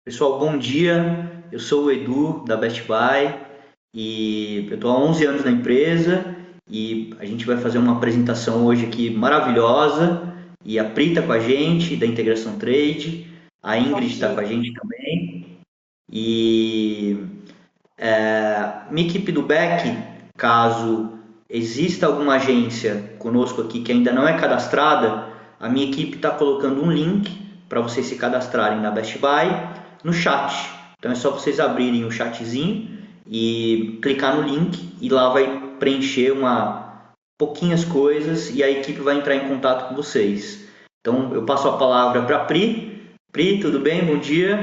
Pessoal, bom dia. Eu sou o Edu da Best Buy e eu estou há 11 anos na empresa e a gente vai fazer uma apresentação hoje aqui maravilhosa e a Pri está com a gente da Integração Trade, a Bom Ingrid está com dia. a gente também e minha equipe do back, caso exista alguma agência conosco aqui que ainda não é cadastrada, a minha equipe está colocando um link para vocês se cadastrarem na Best Buy no chat. Então é só vocês abrirem o chatzinho e clicar no link e lá vai preencher uma pouquinhas coisas e a equipe vai entrar em contato com vocês. Então eu passo a palavra para a Pri. Pri, tudo bem? Bom dia.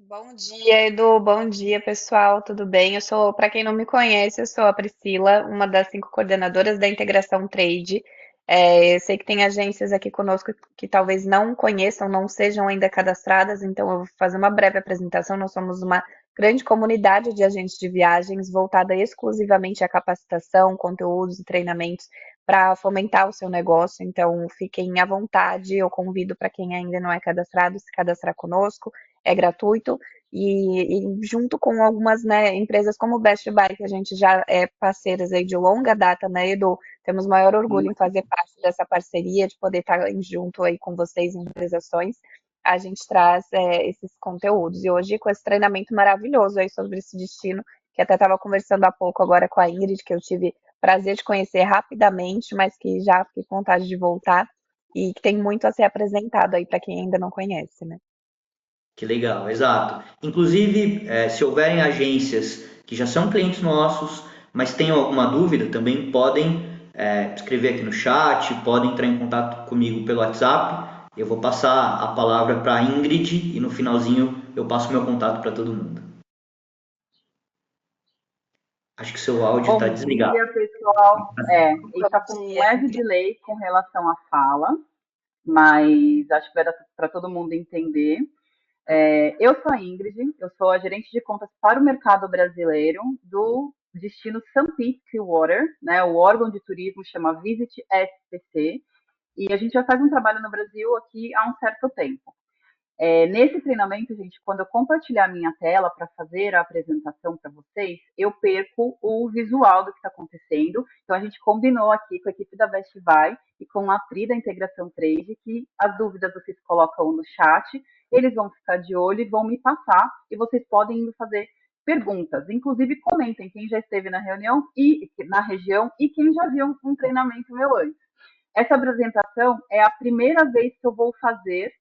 Bom dia, Edu. Bom dia, pessoal. Tudo bem? Para quem não me conhece, eu sou a Priscila, uma das 5 coordenadoras da Integração Trade. Eu sei que tem agências aqui conosco que talvez não conheçam, não sejam ainda cadastradas, então eu vou fazer uma breve apresentação. Nós somos uma grande comunidade de agentes de viagens voltada exclusivamente à capacitação, conteúdos e treinamentos para fomentar o seu negócio. Então, fiquem à vontade. Eu convido para quem ainda não é cadastrado se cadastrar conosco. É gratuito e junto com algumas, né, empresas como o Best Buy, que a gente já é parceiras aí de longa data, né, Edu? Temos maior orgulho em fazer parte dessa parceria, de poder estar junto aí com vocês em realizações. A gente traz esses conteúdos. E hoje, com esse treinamento maravilhoso aí sobre esse destino, que até estava conversando há pouco agora com a Ingrid, que eu tive prazer de conhecer rapidamente, mas que já fiquei com vontade de voltar e que tem muito a ser apresentado aí para quem ainda não conhece, né? Que legal, exato. Inclusive, se houverem agências que já são clientes nossos, mas tenham alguma dúvida, também podem escrever aqui no chat, podem entrar em contato comigo pelo WhatsApp. Eu vou passar a palavra para a Ingrid e no finalzinho eu passo meu contato para todo mundo. Acho que seu áudio está Bom desligado. dia, pessoal. Ele Bom está com um dia. leve delay com relação à fala, mas acho que vai dar para todo mundo entender. Eu sou a Ingrid, eu sou a gerente de contas para o mercado brasileiro do destino St. Pete Clearwater, né? O órgão de turismo chama Visit SPC, e a gente já faz um trabalho no Brasil aqui há um certo tempo. Nesse treinamento, gente, quando eu compartilhar a minha tela para fazer a apresentação para vocês, eu perco o visual do que está acontecendo. Então, a gente combinou aqui com a equipe da Best Buy e com a Pri da Integração Trade que as dúvidas vocês colocam no chat, eles vão ficar de olho e vão me passar, e vocês podem me fazer perguntas. Inclusive, comentem quem já esteve na reunião e na região e quem já viu um treinamento meu antes. Essa apresentação é a primeira vez que eu vou fazer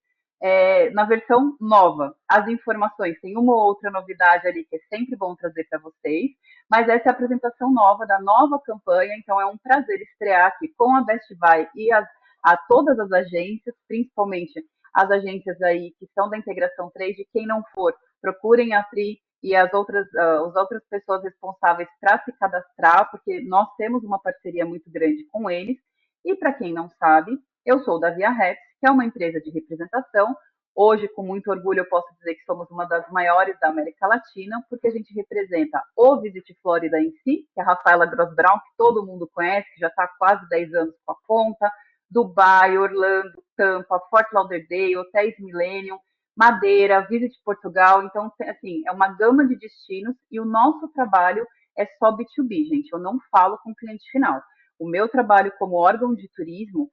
na versão nova. As informações, tem uma ou outra novidade ali que é sempre bom trazer para vocês, mas essa é a apresentação nova da nova campanha, então é um prazer estrear aqui com a Best Buy e a todas as agências, principalmente as agências aí que são da integração 3, de quem não for, procurem a Pri e as outras pessoas responsáveis para se cadastrar, porque nós temos uma parceria muito grande com eles. E para quem não sabe, eu sou da Via Reps, que é uma empresa de representação. Hoje, com muito orgulho, eu posso dizer que somos uma das maiores da América Latina, porque a gente representa o Visit Florida em si, que é a Rafaela Grossbrown, que todo mundo conhece, que já está há quase 10 anos com a conta, Dubai, Orlando, Tampa, Fort Lauderdale, Hotéis Millennium, Madeira, Visit Portugal. Então, assim, é uma gama de destinos e o nosso trabalho é só B2B, gente. Eu não falo com cliente final. O meu trabalho como órgão de turismo,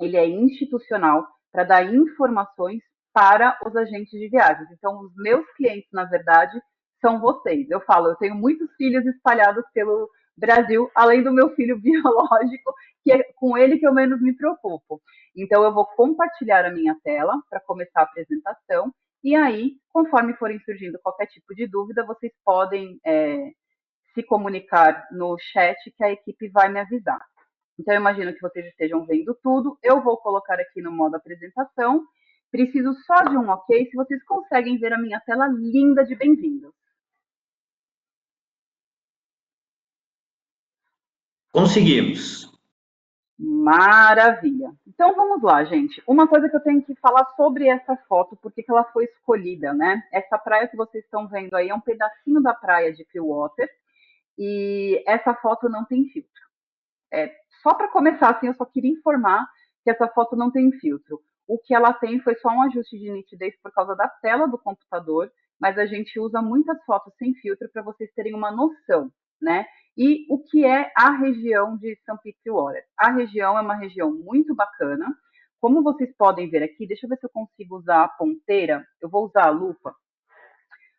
ele é institucional para dar informações para os agentes de viagens. Então, os meus clientes, na verdade, são vocês. Eu falo, eu tenho muitos filhos espalhados pelo Brasil, além do meu filho biológico, que é com ele que eu menos me preocupo. Então, eu vou compartilhar a minha tela para começar a apresentação. E aí, conforme forem surgindo qualquer tipo de dúvida, vocês podem se comunicar no chat que a equipe vai me avisar. Então, eu imagino que vocês estejam vendo tudo. Eu vou colocar aqui no modo apresentação. Preciso só de um ok se vocês conseguem ver a minha tela linda de bem-vindo. Conseguimos. Maravilha. Então vamos lá, gente. Uma coisa que eu tenho que falar sobre essa foto, porque que ela foi escolhida, né? Essa praia que vocês estão vendo aí é um pedacinho da praia de Clearwater e essa foto não tem filtro. Só para começar, assim, eu só queria informar que essa foto não tem filtro. O que ela tem foi só um ajuste de nitidez por causa da tela do computador, mas a gente usa muitas fotos sem filtro para vocês terem uma noção, né? E o que é a região de St. Peterswater? A região é uma região muito bacana. Como vocês podem ver aqui, deixa eu ver se eu consigo usar a ponteira. Eu vou usar a lupa.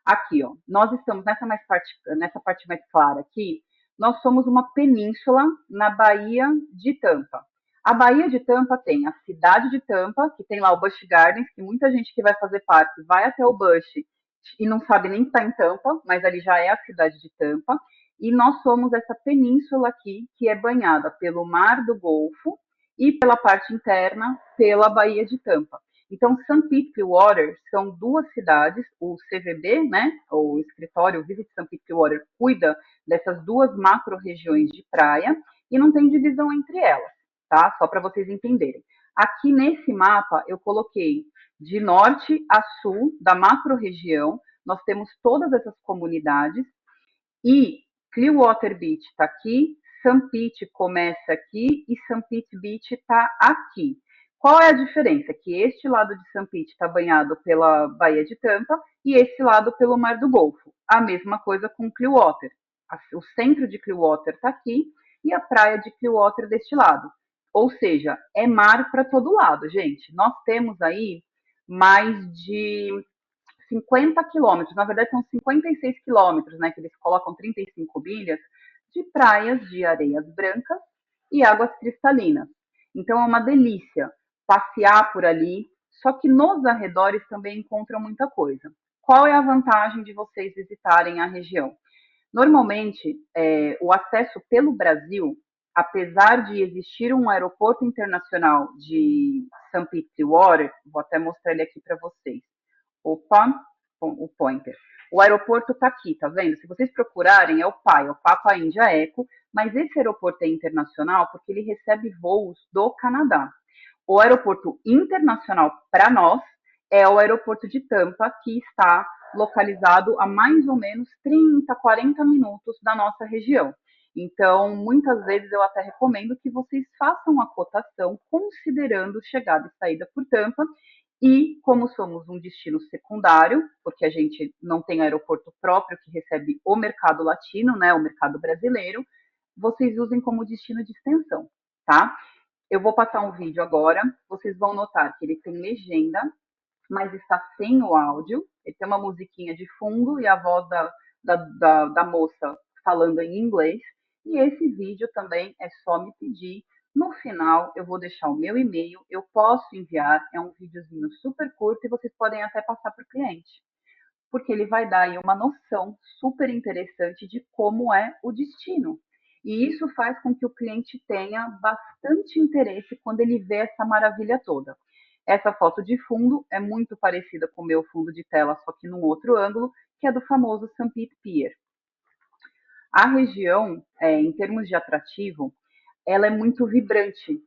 Aqui, ó, nós estamos nessa parte mais clara aqui, nós somos uma península na Baía de Tampa. A Baía de Tampa tem a cidade de Tampa, que tem lá o Busch Gardens, que muita gente que vai fazer parque vai até o Busch e não sabe nem que está em Tampa, mas ali já é a cidade de Tampa. E nós somos essa península aqui, que é banhada pelo Mar do Golfo e pela parte interna pela Baía de Tampa. Então, St. Pete Clearwater são duas cidades, o CVB, né, o escritório Visit St. Pete Clearwater, cuida dessas duas macro-regiões de praia e não tem divisão entre elas, tá? Só para vocês entenderem. Aqui nesse mapa eu coloquei de norte a sul da macro-região, nós temos todas essas comunidades e Clearwater Beach está aqui, St. Pete começa aqui e St. Pete Beach está aqui. Qual é a diferença? Que este lado de St. Pete está banhado pela Baía de Tampa e esse lado pelo Mar do Golfo. A mesma coisa com Clearwater. O centro de Clearwater está aqui e a praia de Clearwater deste lado. Ou seja, é mar para todo lado, gente. Nós temos aí mais de 50 quilômetros, na verdade são 56 quilômetros, né, que eles colocam 35 milhas, de praias de areias brancas e águas cristalinas. Então é uma delícia passear por ali, só que nos arredores também encontram muita coisa. Qual é a vantagem de vocês visitarem a região? Normalmente, o acesso pelo Brasil, apesar de existir um aeroporto internacional de St. Peterswater, vou até mostrar ele aqui para vocês. Opa, o pointer. O aeroporto está aqui, tá vendo? Se vocês procurarem, é o PAI, o Papa India Eco, mas esse aeroporto é internacional porque ele recebe voos do Canadá. O aeroporto internacional para nós é o aeroporto de Tampa, que está localizado a mais ou menos 30, 40 minutos da nossa região. Então, muitas vezes eu até recomendo que vocês façam a cotação considerando chegada e saída por Tampa. E como somos um destino secundário, porque a gente não tem aeroporto próprio que recebe o mercado latino, né, o mercado brasileiro, vocês usem como destino de extensão, tá? Eu vou passar um vídeo agora, vocês vão notar que ele tem legenda, mas está sem o áudio, ele tem uma musiquinha de fundo e a voz da moça falando em inglês, e esse vídeo também é só me pedir. No final, eu vou deixar o meu e-mail, eu posso enviar, é um videozinho super curto e vocês podem até passar para o cliente, porque ele vai dar aí uma noção super interessante de como é o destino. E isso faz com que o cliente tenha bastante interesse quando ele vê essa maravilha toda. Essa foto de fundo é muito parecida com o meu fundo de tela, só que num outro ângulo, que é do famoso St. Pete Pier. A região, em termos de atrativo, ela é muito vibrante.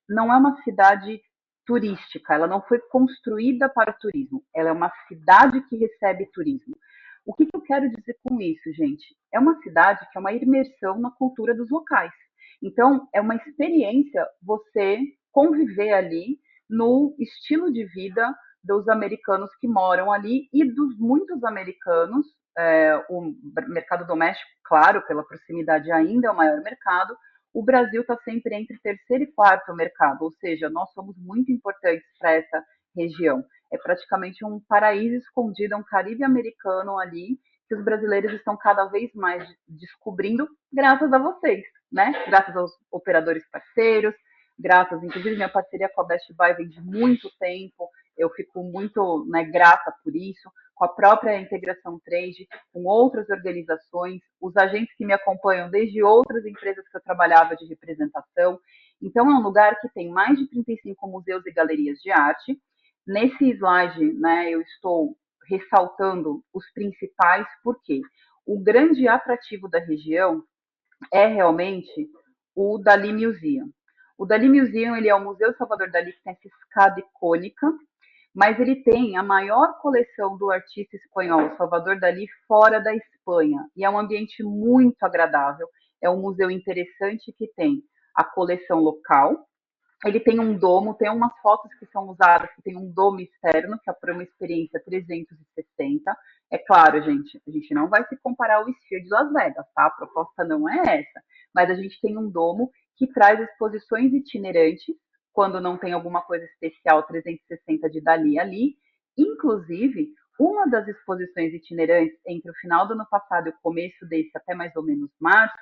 Não é uma cidade turística, ela não foi construída para o turismo, ela é uma cidade que recebe turismo. O que eu quero dizer com isso, gente? É uma cidade que é uma imersão na cultura dos locais. Então, é uma experiência você conviver ali no estilo de vida dos americanos que moram ali e dos muitos americanos. O mercado doméstico, claro, pela proximidade ainda é o maior mercado. O Brasil está sempre entre terceiro e quarto mercado, ou seja, nós somos muito importantes para essa região. É praticamente um paraíso escondido, é um Caribe americano ali, que os brasileiros estão cada vez mais descobrindo, graças a vocês, né? Graças aos operadores parceiros, graças, inclusive, minha parceria com a Best Buy vem de muito tempo, eu fico muito, né, grata por isso, com a própria integração trade, com outras organizações, os agentes que me acompanham desde outras empresas que eu trabalhava de representação. Então, é um lugar que tem mais de 35 museus e galerias de arte. Nesse slide, né, eu estou ressaltando os principais, porque o grande atrativo da região é realmente o Dalí Museum. O Dalí Museum, ele é o Museu Salvador Dalí, que tem essa escada icônica, mas ele tem a maior coleção do artista espanhol Salvador Dalí fora da Espanha, e é um ambiente muito agradável, é um museu interessante que tem a coleção local, Ele tem um domo, tem umas fotos que são usadas que tem um domo externo, que é para uma experiência 360. É claro, gente, a gente não vai se comparar ao Sphere de Las Vegas, tá? A proposta não é essa. Mas a gente tem um domo que traz exposições itinerantes, quando não tem alguma coisa especial 360 de dali ali. Inclusive, uma das exposições itinerantes entre o final do ano passado e o começo desse, até mais ou menos março,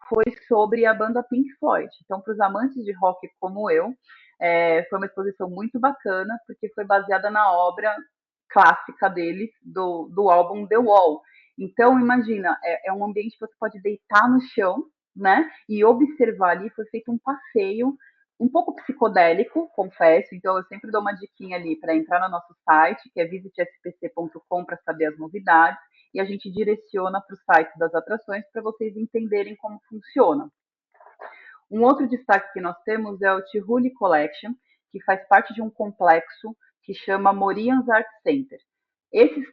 foi sobre a banda Pink Floyd. Então, para os amantes de rock como eu, foi uma exposição muito bacana, porque foi baseada na obra clássica deles, do álbum The Wall. Então, imagina, é um ambiente que você pode deitar no chão, né, e observar ali. Foi feito um passeio um pouco psicodélico, confesso, então eu sempre dou uma diquinha ali para entrar no nosso site, que é visitespc.com, para saber as novidades, e a gente direciona para o site das atrações para vocês entenderem como funciona. Um outro destaque que nós temos é o Tivoli Collection, que faz parte de um complexo que chama Morians Art Center.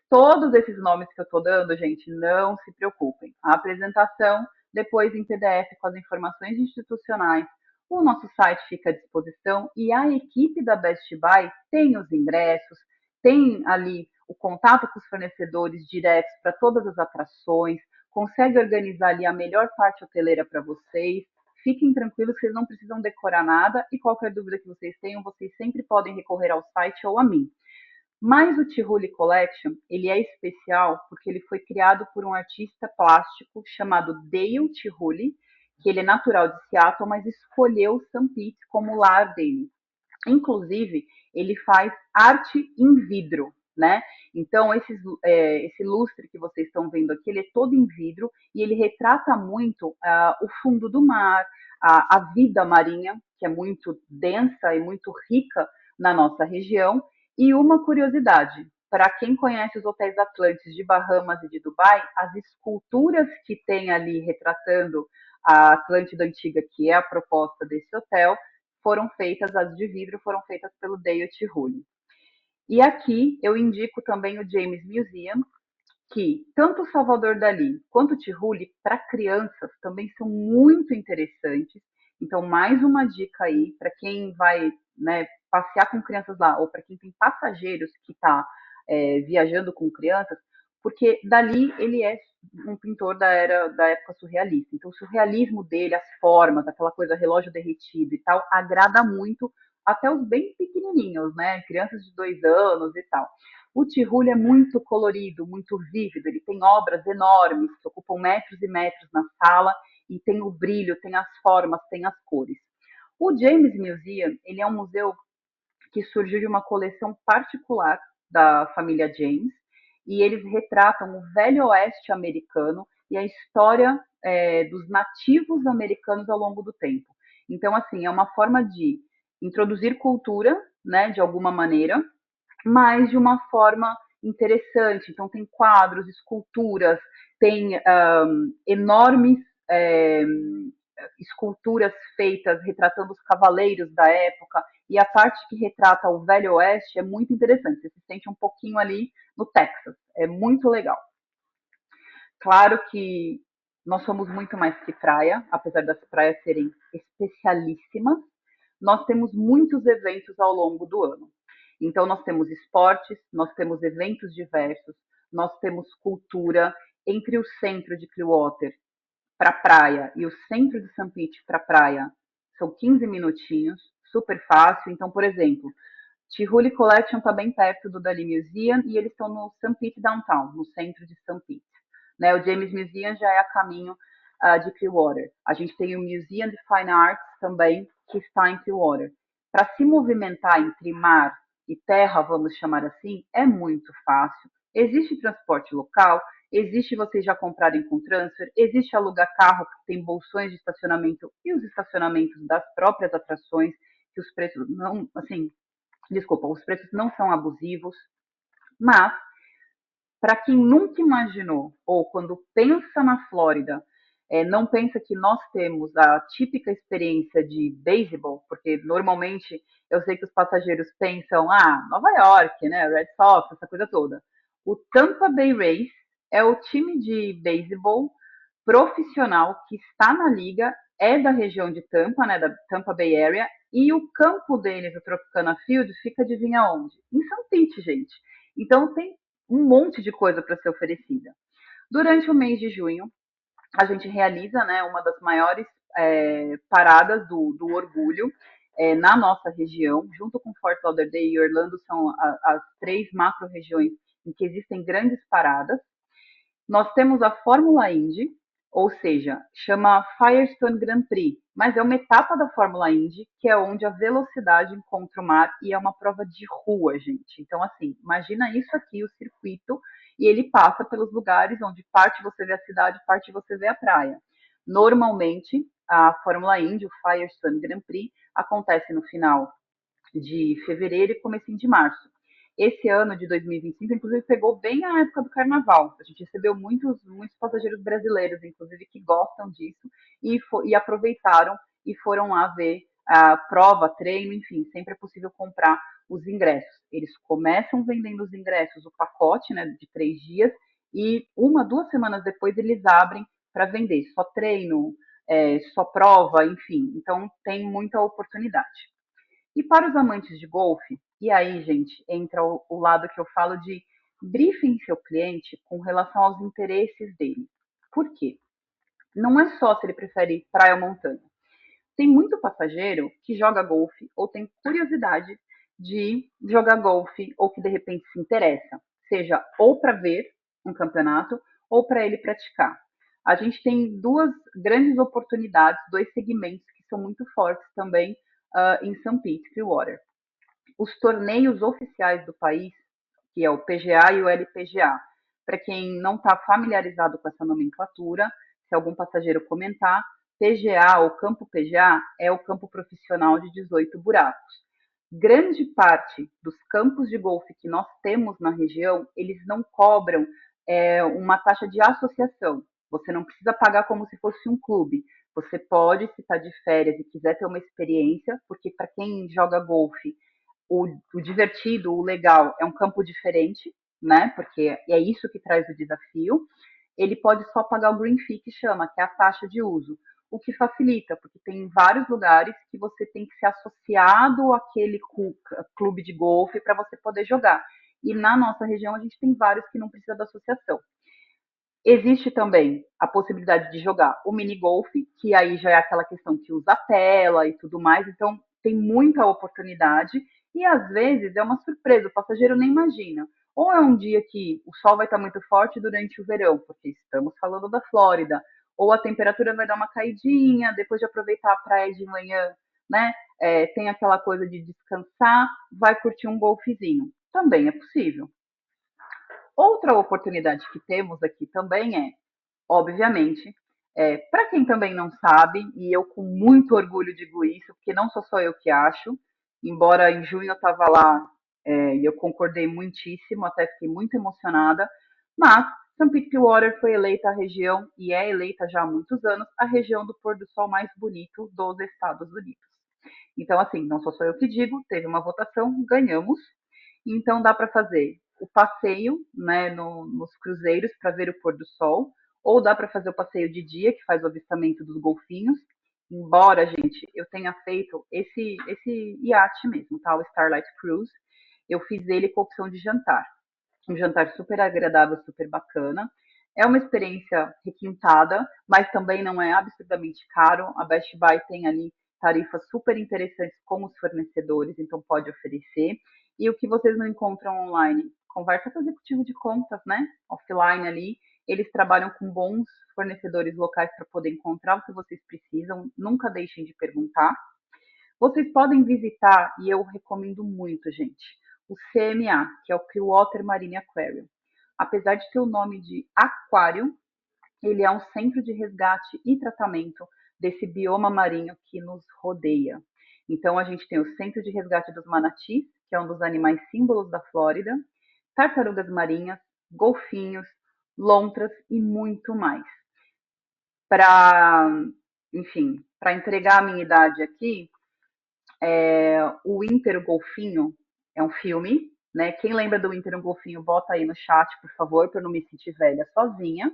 Todos esses nomes que eu estou dando, gente, não se preocupem. A apresentação, depois em PDF com as informações institucionais, o nosso site fica à disposição e a equipe da Best Buy tem os ingressos, tem ali o contato com os fornecedores diretos para todas as atrações, consegue organizar ali a melhor parte hoteleira para vocês. Fiquem tranquilos, vocês não precisam decorar nada e qualquer dúvida que vocês tenham, vocês sempre podem recorrer ao site ou a mim. Mas o Tivoli Collection, ele é especial porque ele foi criado por um artista plástico chamado Dale Chihuly, que ele é natural de Seattle, mas escolheu St. Pete como lar dele. Inclusive, ele faz arte em vidro, né? Então, esse lustre que vocês estão vendo aqui, ele é todo em vidro e ele retrata muito o fundo do mar, a vida marinha, que é muito densa e muito rica na nossa região. E uma curiosidade, para quem conhece os hotéis Atlantis de Bahamas e de Dubai, as esculturas que tem ali retratando a Atlântida Antiga, que é a proposta desse hotel, foram feitas, as de vidro foram feitas pelo Dale Chihuly. E aqui eu indico também o James Museum, que tanto o Salvador Dalí quanto o Chihuly, para crianças, também são muito interessantes. Então, mais uma dica aí para quem vai, né, passear com crianças lá, ou para quem tem passageiros que está viajando com crianças, porque Dalí, ele é um pintor da época surrealista. Então, o surrealismo dele, as formas, aquela coisa relógio derretido e tal, agrada muito até os bem pequenininhos, né? Crianças de 2 anos e tal. O Tivoli é muito colorido, muito vívido, ele tem obras enormes que ocupam metros e metros na sala e tem o brilho, tem as formas, tem as cores. O James Museum, ele é um museu que surgiu de uma coleção particular da família James e eles retratam o Velho Oeste americano e a história dos nativos americanos ao longo do tempo. Então, assim, é uma forma de introduzir cultura, né, de alguma maneira, mas de uma forma interessante. Então, tem quadros, esculturas, tem enormes esculturas feitas retratando os cavaleiros da época, e a parte que retrata o Velho Oeste é muito interessante. Você se sente um pouquinho ali no Texas. É muito legal. Claro que nós somos muito mais que praia, apesar das praias serem especialíssimas. Nós temos muitos eventos ao longo do ano. Então, nós temos esportes, nós temos eventos diversos, nós temos cultura. Entre o centro de Clearwater para a praia e o centro de St. Pete para a praia são 15 minutinhos, super fácil. Então, por exemplo, Tivoli Collection está bem perto do Dalí Museum e eles estão no St. Pete Downtown, no centro de St. Pete. Né? O James Museum já é a caminho de Clearwater. A gente tem o Museum de Fine Arts também, que está em Clearwater. Para se movimentar entre mar e terra, vamos chamar assim, é muito fácil. Existe transporte local, existe vocês já comprarem com transfer, existe alugar carro, que tem bolsões de estacionamento e os estacionamentos das próprias atrações, que os preços não, assim, desculpa, os preços não são abusivos, mas para quem nunca imaginou, ou quando pensa na Flórida, não pensa que nós temos a típica experiência de beisebol, porque normalmente eu sei que os passageiros pensam, Nova York, né, Red Sox, essa coisa toda. O Tampa Bay Rays é o time de beisebol profissional que está na liga é da região de Tampa, né, da Tampa Bay Area, e o campo deles, o Tropicana Field, fica adivinha onde? Em St. Pete, gente. Então tem um monte de coisa para ser oferecida. Durante o mês de junho, a gente realiza, né, uma das maiores paradas do orgulho na nossa região, junto com Fort Lauderdale e Orlando, são as três macro-regiões em que existem grandes paradas. Nós temos a Fórmula Indy, ou seja, chama Firestone Grand Prix, mas é uma etapa da Fórmula Indy, que é onde a velocidade encontra o mar e é uma prova de rua, gente. Então, assim, imagina isso aqui, o circuito, e ele passa pelos lugares onde parte você vê a cidade, parte você vê a praia. Normalmente, a Fórmula Indy, o Firestone Grand Prix, acontece no final de fevereiro e comecinho de março. Esse ano de 2025, inclusive, pegou bem a época do carnaval. A gente recebeu muitos passageiros brasileiros, inclusive, que gostam disso e aproveitaram e foram lá ver a prova, treino, enfim, sempre é possível comprar os ingressos. Eles começam vendendo os ingressos, o pacote, né, de 3 dias, e 2 semanas depois eles abrem para vender só treino, só prova, enfim. Então tem muita oportunidade. E para os amantes de golfe, e aí, gente, entra o lado que eu falo de briefing seu cliente com relação aos interesses dele. Por quê? Não é só se ele prefere praia ou montanha. Tem muito passageiro que joga golfe ou tem curiosidade de jogar golfe ou que de repente se interessa, seja ou para ver um campeonato ou para ele praticar. A gente tem duas grandes oportunidades, dois segmentos que são muito fortes também em St. Pete, Clearwater. Os torneios oficiais do país, que é o PGA e o LPGA. Para quem não está familiarizado com essa nomenclatura, se algum passageiro comentar, PGA ou campo PGA é o campo profissional de 18 buracos. Grande parte dos campos de golfe que nós temos na região, eles não cobram uma taxa de associação. Você não precisa pagar como se fosse um clube. Você pode, se está de férias e quiser ter uma experiência, porque para quem joga golfe, o divertido, o legal é um campo diferente, né? Porque é isso que traz o desafio. Ele pode só pagar o green fee, que chama, que é a taxa de uso, o que facilita, porque tem vários lugares que você tem que ser associado àquele clube de golfe para você poder jogar. E na nossa região a gente tem vários que não precisa da associação. Existe também a possibilidade de jogar o mini golf, que aí já é aquela questão que usa tela e tudo mais, então tem muita oportunidade e às vezes é uma surpresa, o passageiro nem imagina. Ou é um dia que o sol vai estar muito forte durante o verão, porque estamos falando da Flórida, ou a temperatura vai dar uma caidinha, depois de aproveitar a praia de manhã, né? Tem aquela coisa de descansar, vai curtir um golfezinho. Também é possível. Outra oportunidade que temos aqui também obviamente, para quem também não sabe, e eu com muito orgulho digo isso, porque não sou só eu que acho, embora em junho eu estava lá e eu concordei muitíssimo, até fiquei muito emocionada, mas St. Pete Clearwater foi eleita a região, e é eleita já há muitos anos, a região do pôr do sol mais bonito dos Estados Unidos. Então, assim, não sou só eu que digo, teve uma votação, ganhamos. Então, dá para fazer o passeio, né, nos cruzeiros para ver o pôr do sol, ou dá para fazer o passeio de dia, que faz o avistamento dos golfinhos. Embora, gente, eu tenha feito esse iate mesmo, tá? O Starlight Cruise. Eu fiz ele com opção de jantar. Um jantar super agradável, super bacana. É uma experiência requintada, mas também não é absurdamente caro. A Best Buy tem ali tarifas super interessantes com os fornecedores, então pode oferecer. E o que vocês não encontram online? Conversa com o executivo de contas, né? Offline ali. Eles trabalham com bons fornecedores locais para poder encontrar o que vocês precisam. Nunca deixem de perguntar. Vocês podem visitar, e eu recomendo muito, gente, o CMA, que é o Clearwater Marine Aquarium. Apesar de ter o nome de aquário, ele é um centro de resgate e tratamento desse bioma marinho que nos rodeia. Então, a gente tem o Centro de Resgate dos Manatis, que é um dos animais símbolos da Flórida, tartarugas marinhas, golfinhos, lontras e muito mais. Para, enfim, para entregar a minha idade aqui, o Inter o Golfinho é um filme, né? Quem lembra do Inter o Golfinho, bota aí no chat, por favor, para eu não me sentir velha sozinha.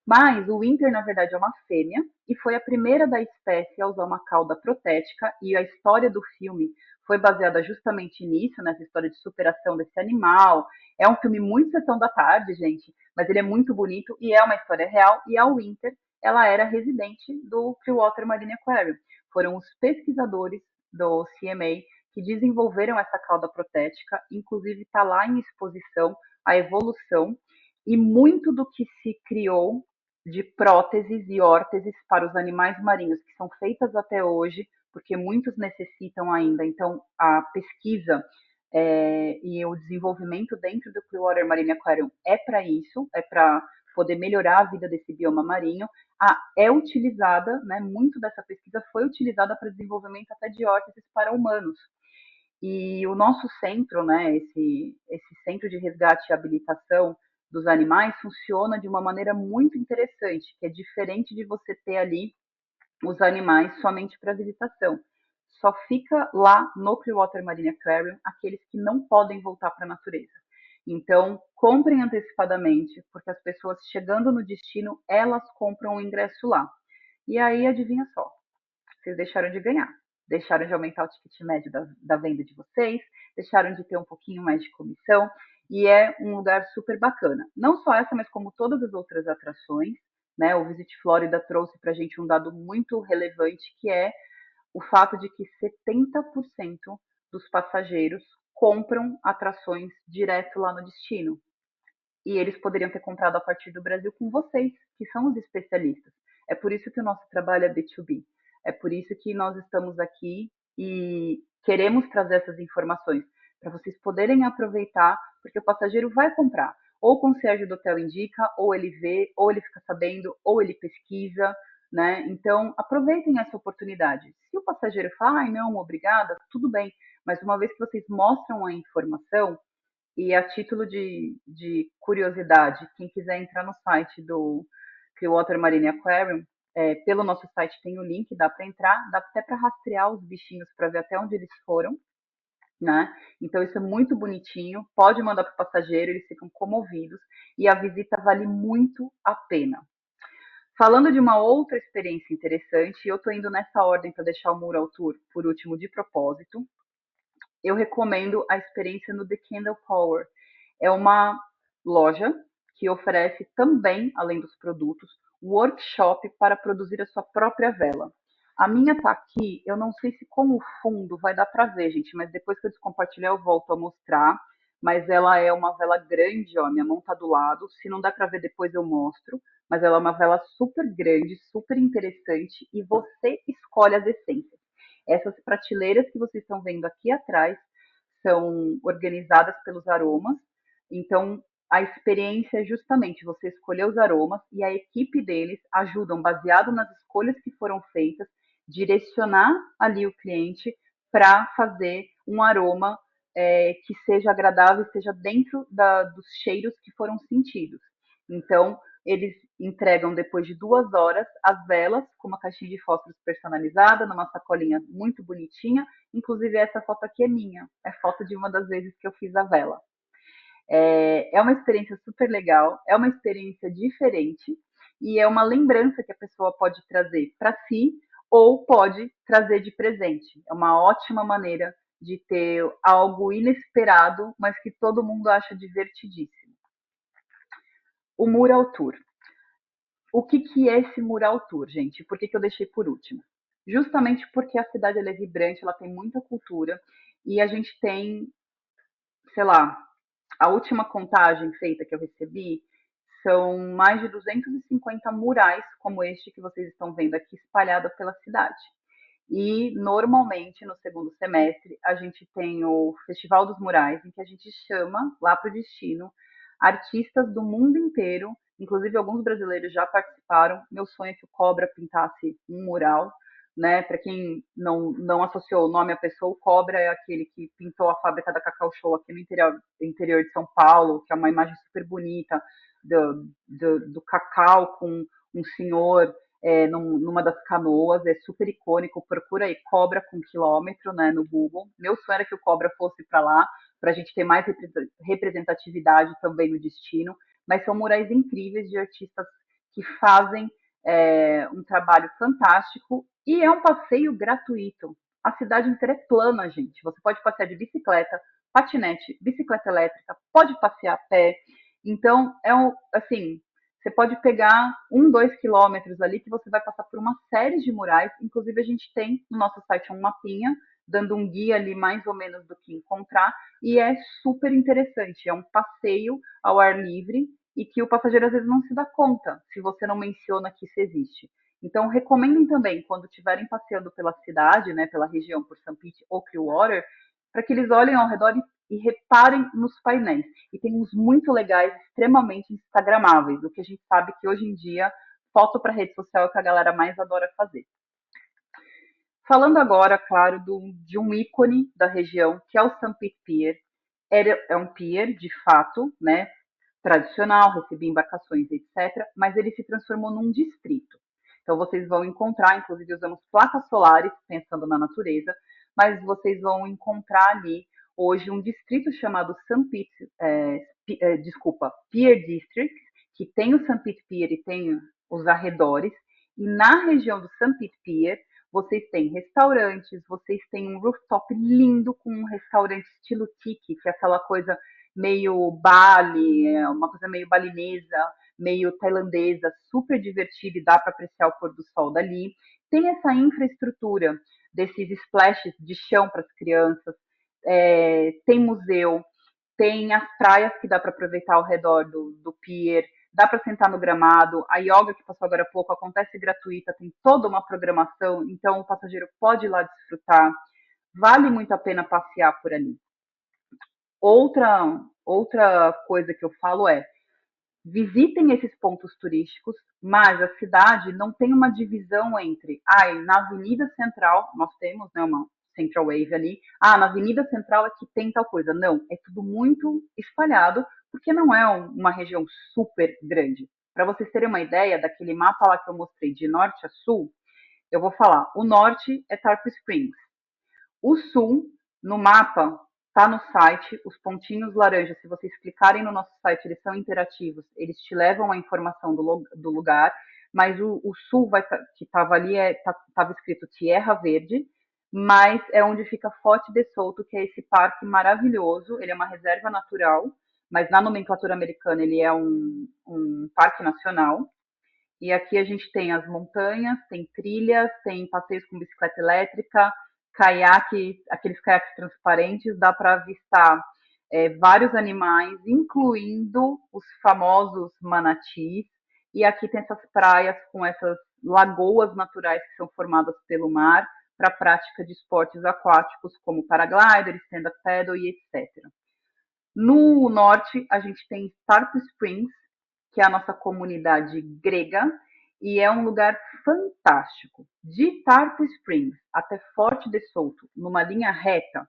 Mas o Winter, na verdade, é uma fêmea e foi a primeira da espécie a usar uma cauda protética, e a história do filme foi baseada justamente nisso, nessa história de superação desse animal. É um filme muito sessão da tarde, gente, mas ele é muito bonito e é uma história real. E a Winter, ela era residente do Clearwater Marine Aquarium. Foram os pesquisadores do CMA que desenvolveram essa cauda protética, inclusive está lá em exposição a evolução, e muito do que se criou de próteses e órteses para os animais marinhos, que são feitas até hoje, porque muitos necessitam ainda. Então, a pesquisa e o desenvolvimento dentro do Clearwater Marine Aquarium é para isso, é para poder melhorar a vida desse bioma marinho. É utilizada, né, muito dessa pesquisa foi utilizada para desenvolvimento até de órteses para humanos. E o nosso centro, né, esse centro de resgate e habilitação dos animais funciona de uma maneira muito interessante, que é diferente de você ter ali os animais somente para visitação. Só fica lá no Clearwater Marine Aquarium aqueles que não podem voltar para a natureza. Então, comprem antecipadamente, porque as pessoas chegando no destino, elas compram o ingresso lá. E aí, adivinha só, vocês deixaram de ganhar. Deixaram de aumentar o ticket médio da venda de vocês, deixaram de ter um pouquinho mais de comissão, e é um lugar super bacana. Não só essa, mas como todas as outras atrações, né? O Visit Florida trouxe para a gente um dado muito relevante, que é o fato de que 70% dos passageiros compram atrações direto lá no destino. E eles poderiam ter comprado a partir do Brasil com vocês, que são os especialistas. É por isso que o nosso trabalho é B2B. É por isso que nós estamos aqui e queremos trazer essas informações para vocês poderem aproveitar, porque o passageiro vai comprar. Ou o concierge do hotel indica, ou ele vê, ou ele fica sabendo, ou ele pesquisa, né? Então, aproveitem essa oportunidade. Se o passageiro fala, ai, não, obrigada, tudo bem. Mas uma vez que vocês mostram a informação, e a título de curiosidade, quem quiser entrar no site do Clearwater Marine Aquarium, pelo nosso site tem o link, dá para entrar, dá até para rastrear os bichinhos para ver até onde eles foram, né? Então isso é muito bonitinho, pode mandar para o passageiro, eles ficam comovidos e a visita vale muito a pena. Falando de uma outra experiência interessante, eu estou indo nessa ordem para deixar o Mural Tour por último de propósito. Eu recomendo a experiência no The Candle Power. É uma loja que oferece também, além dos produtos, workshop para produzir a sua própria vela. A minha tá aqui, eu não sei se com o fundo vai dar para ver, gente, mas depois que eu descompartilhar eu volto a mostrar. Mas ela é uma vela grande, ó, minha mão tá do lado. Se não dá para ver depois eu mostro, mas ela é uma vela super grande, super interessante e você escolhe as essências. Essas prateleiras que vocês estão vendo aqui atrás são organizadas pelos aromas. Então, a experiência é justamente você escolher os aromas e a equipe deles ajudam, baseado nas escolhas que foram feitas, direcionar ali o cliente para fazer um aroma que seja agradável, esteja dentro dos cheiros que foram sentidos. Então, eles entregam depois de 2 horas as velas com uma caixinha de fósforos personalizada, numa sacolinha muito bonitinha. Inclusive, essa foto aqui é minha, é foto de uma das vezes que eu fiz a vela. É uma experiência super legal, é uma experiência diferente e é uma lembrança que a pessoa pode trazer para si ou pode trazer de presente. É uma ótima maneira de ter algo inesperado, mas que todo mundo acha divertidíssimo. O Mural Tour. O que é esse Mural Tour, gente? Por que eu deixei por último? Justamente porque a cidade é vibrante, ela tem muita cultura e a gente tem, sei lá, a última contagem feita que eu recebi são mais de 250 murais como este que vocês estão vendo aqui espalhado pela cidade. E normalmente no segundo semestre a gente tem o Festival dos Murais, em que a gente chama lá para o destino artistas do mundo inteiro, inclusive alguns brasileiros já participaram. Meu sonho é que o Cobra pintasse um mural, né? Para quem não associou o nome à pessoa, o Cobra é aquele que pintou a fábrica da Cacau Show aqui no interior de São Paulo, que é uma imagem super bonita do cacau com um senhor numa das canoas, é super icônico. Procura aí Cobra com quilômetro, né, no Google. Meu sonho era que o Cobra fosse para lá, para a gente ter mais representatividade também no destino. Mas são murais incríveis de artistas que fazem um trabalho fantástico e é um passeio gratuito. A cidade inteira é plana, gente. Você pode passear de bicicleta, patinete, bicicleta elétrica, pode passear a pé. Então, assim, você pode pegar 1, 2 quilômetros ali que você vai passar por uma série de murais. Inclusive, a gente tem no nosso site um mapinha, dando um guia ali mais ou menos do que encontrar. E é super interessante. É um passeio ao ar livre e que o passageiro às vezes não se dá conta se você não menciona que isso existe. Então, recomendem também, quando estiverem passeando pela cidade, né, pela região por St. Pete ou Clearwater, para que eles olhem ao redor e reparem nos painéis. E tem uns muito legais, extremamente instagramáveis, o que a gente sabe que hoje em dia, foto para rede social é o que a galera mais adora fazer. Falando agora, claro, de um ícone da região, que é o St. Pete Pier. É um pier, de fato, né, tradicional, recebia embarcações, etc., mas ele se transformou num distrito. Então, vocês vão encontrar, inclusive usamos placas solares, pensando na natureza, mas vocês vão encontrar ali, hoje, um distrito chamado St. Pete, Pier District, que tem o St. Pete Pier e tem os arredores, e na região do St. Pete Pier, vocês têm restaurantes, vocês têm um rooftop lindo com um restaurante estilo tiki, que é aquela coisa meio Bali, uma coisa meio balinesa, meio tailandesa, super divertida e dá para apreciar o pôr do sol dali. Tem essa infraestrutura desses splashes de chão para as crianças, tem museu, tem as praias que dá para aproveitar ao redor do pier, dá para sentar no gramado, a yoga que passou agora há pouco acontece gratuita, tem toda uma programação, então o passageiro pode ir lá desfrutar, vale muito a pena passear por ali. Outra coisa que eu falo é, visitem esses pontos turísticos, mas a cidade não tem uma divisão entre, na Avenida Central, nós temos, né, uma Central Wave ali, na Avenida Central é que tem tal coisa. Não, é tudo muito espalhado, porque não é uma região super grande. Para vocês terem uma ideia daquele mapa lá que eu mostrei de norte a sul, eu vou falar, o norte é Tarpon Springs, o sul, no mapa, está no site, os pontinhos laranjas, se vocês clicarem no nosso site, eles são interativos, eles te levam a informação do lugar, mas o sul que estava ali estava escrito Tierra Verde, mas é onde fica Forte de Soto, que é esse parque maravilhoso, ele é uma reserva natural, mas na nomenclatura americana ele é um parque nacional. E aqui a gente tem as montanhas, tem trilhas, tem passeios com bicicleta elétrica, caiaque, aqueles caiaques transparentes, dá para avistar vários animais, incluindo os famosos manatis. E aqui tem essas praias com essas lagoas naturais que são formadas pelo mar para a prática de esportes aquáticos como paraglider, stand-up paddle e etc. No norte, a gente tem Tarpon Springs, que é a nossa comunidade grega, e é um lugar fantástico. De Tarpon Springs até Forte de Soto, numa linha reta,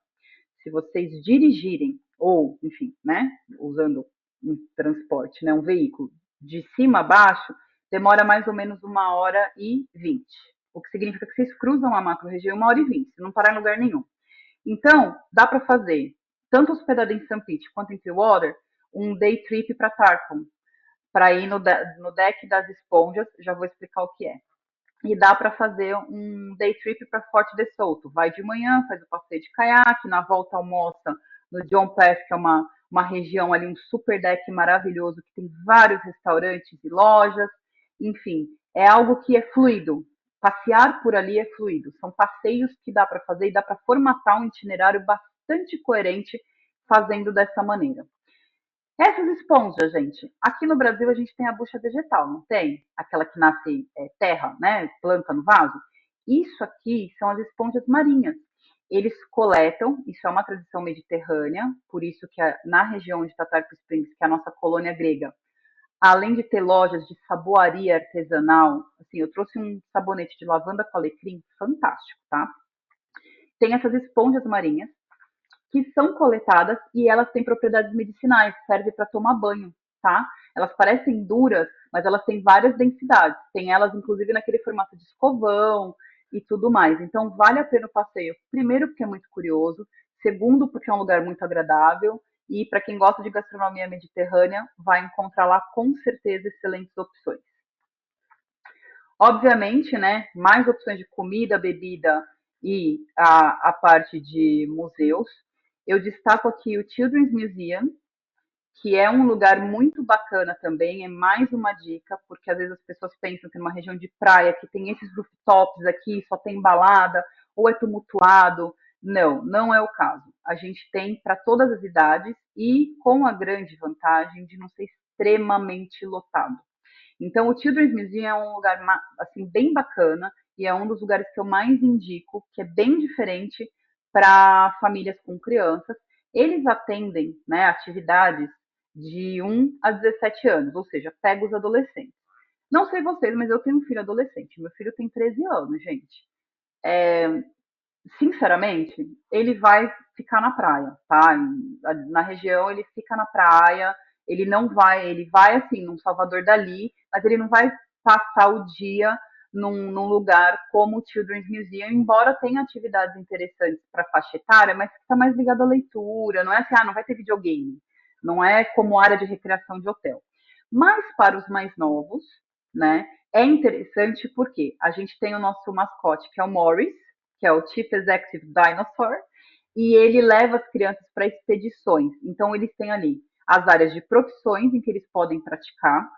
se vocês dirigirem, ou, enfim, né, usando um transporte, né, um veículo, de cima a baixo, demora mais ou menos 1h20. O que significa que vocês cruzam a macro-região em 1h20, se não parar em lugar nenhum. Então, dá para fazer, tanto hospedado em St. Pete quanto em Clearwater, um day trip para Tarpon, para ir no deck das esponjas, já vou explicar o que é. E dá para fazer um day trip para Forte de Soto. Vai de manhã, faz o passeio de caiaque, na volta almoça no John Pass, que é uma região ali, um super deck maravilhoso, que tem vários restaurantes e lojas. Enfim, é algo que é fluido. Passear por ali é fluido. São passeios que dá para fazer e dá para formatar um itinerário bastante coerente fazendo dessa maneira. Essas esponjas, gente, aqui no Brasil a gente tem a bucha vegetal, não tem? Aquela que nasce terra, né? Planta no vaso. Isso aqui são as esponjas marinhas. Eles coletam, isso é uma tradição mediterrânea, por isso que na região de Tarpon Springs, que é a nossa colônia grega, além de ter lojas de saboaria artesanal, assim, eu trouxe um sabonete de lavanda com alecrim fantástico, tá? Tem essas esponjas marinhas, que são coletadas e elas têm propriedades medicinais, serve para tomar banho, tá? Elas parecem duras, mas elas têm várias densidades. Tem elas, inclusive, naquele formato de escovão e tudo mais. Então, vale a pena o passeio. Primeiro, porque é muito curioso. Segundo, porque é um lugar muito agradável. E para quem gosta de gastronomia mediterrânea, vai encontrar lá, com certeza, excelentes opções. Obviamente, né, mais opções de comida, bebida e a parte de museus. Eu destaco aqui o Children's Museum, que é um lugar muito bacana também, é mais uma dica, porque às vezes as pessoas pensam que numa região de praia que tem esses rooftops aqui, só tem balada, ou é tumultuado. Não, não é o caso. A gente tem para todas as idades e com a grande vantagem de não ser extremamente lotado. Então, o Children's Museum é um lugar assim bem bacana e é um dos lugares que eu mais indico, que é bem diferente para famílias com crianças. Eles atendem, né, atividades de 1 a 17 anos, ou seja, pega os adolescentes. Não sei vocês, mas eu tenho um filho adolescente. Meu filho tem 13 anos, gente. Sinceramente, ele vai ficar na praia, tá? Na região ele fica na praia, ele vai assim, num Salvador Dali, mas ele não vai passar o dia num lugar como o Children's Museum, embora tenha atividades interessantes para faixa etária, mas que está mais ligado à leitura, não é assim, não vai ter videogame, não é como área de recreação de hotel. Mas para os mais novos, né, é interessante porque a gente tem o nosso mascote, que é o Morris, que é o Chief Executive Dinosaur, e ele leva as crianças para expedições. Então, eles têm ali as áreas de profissões em que eles podem praticar,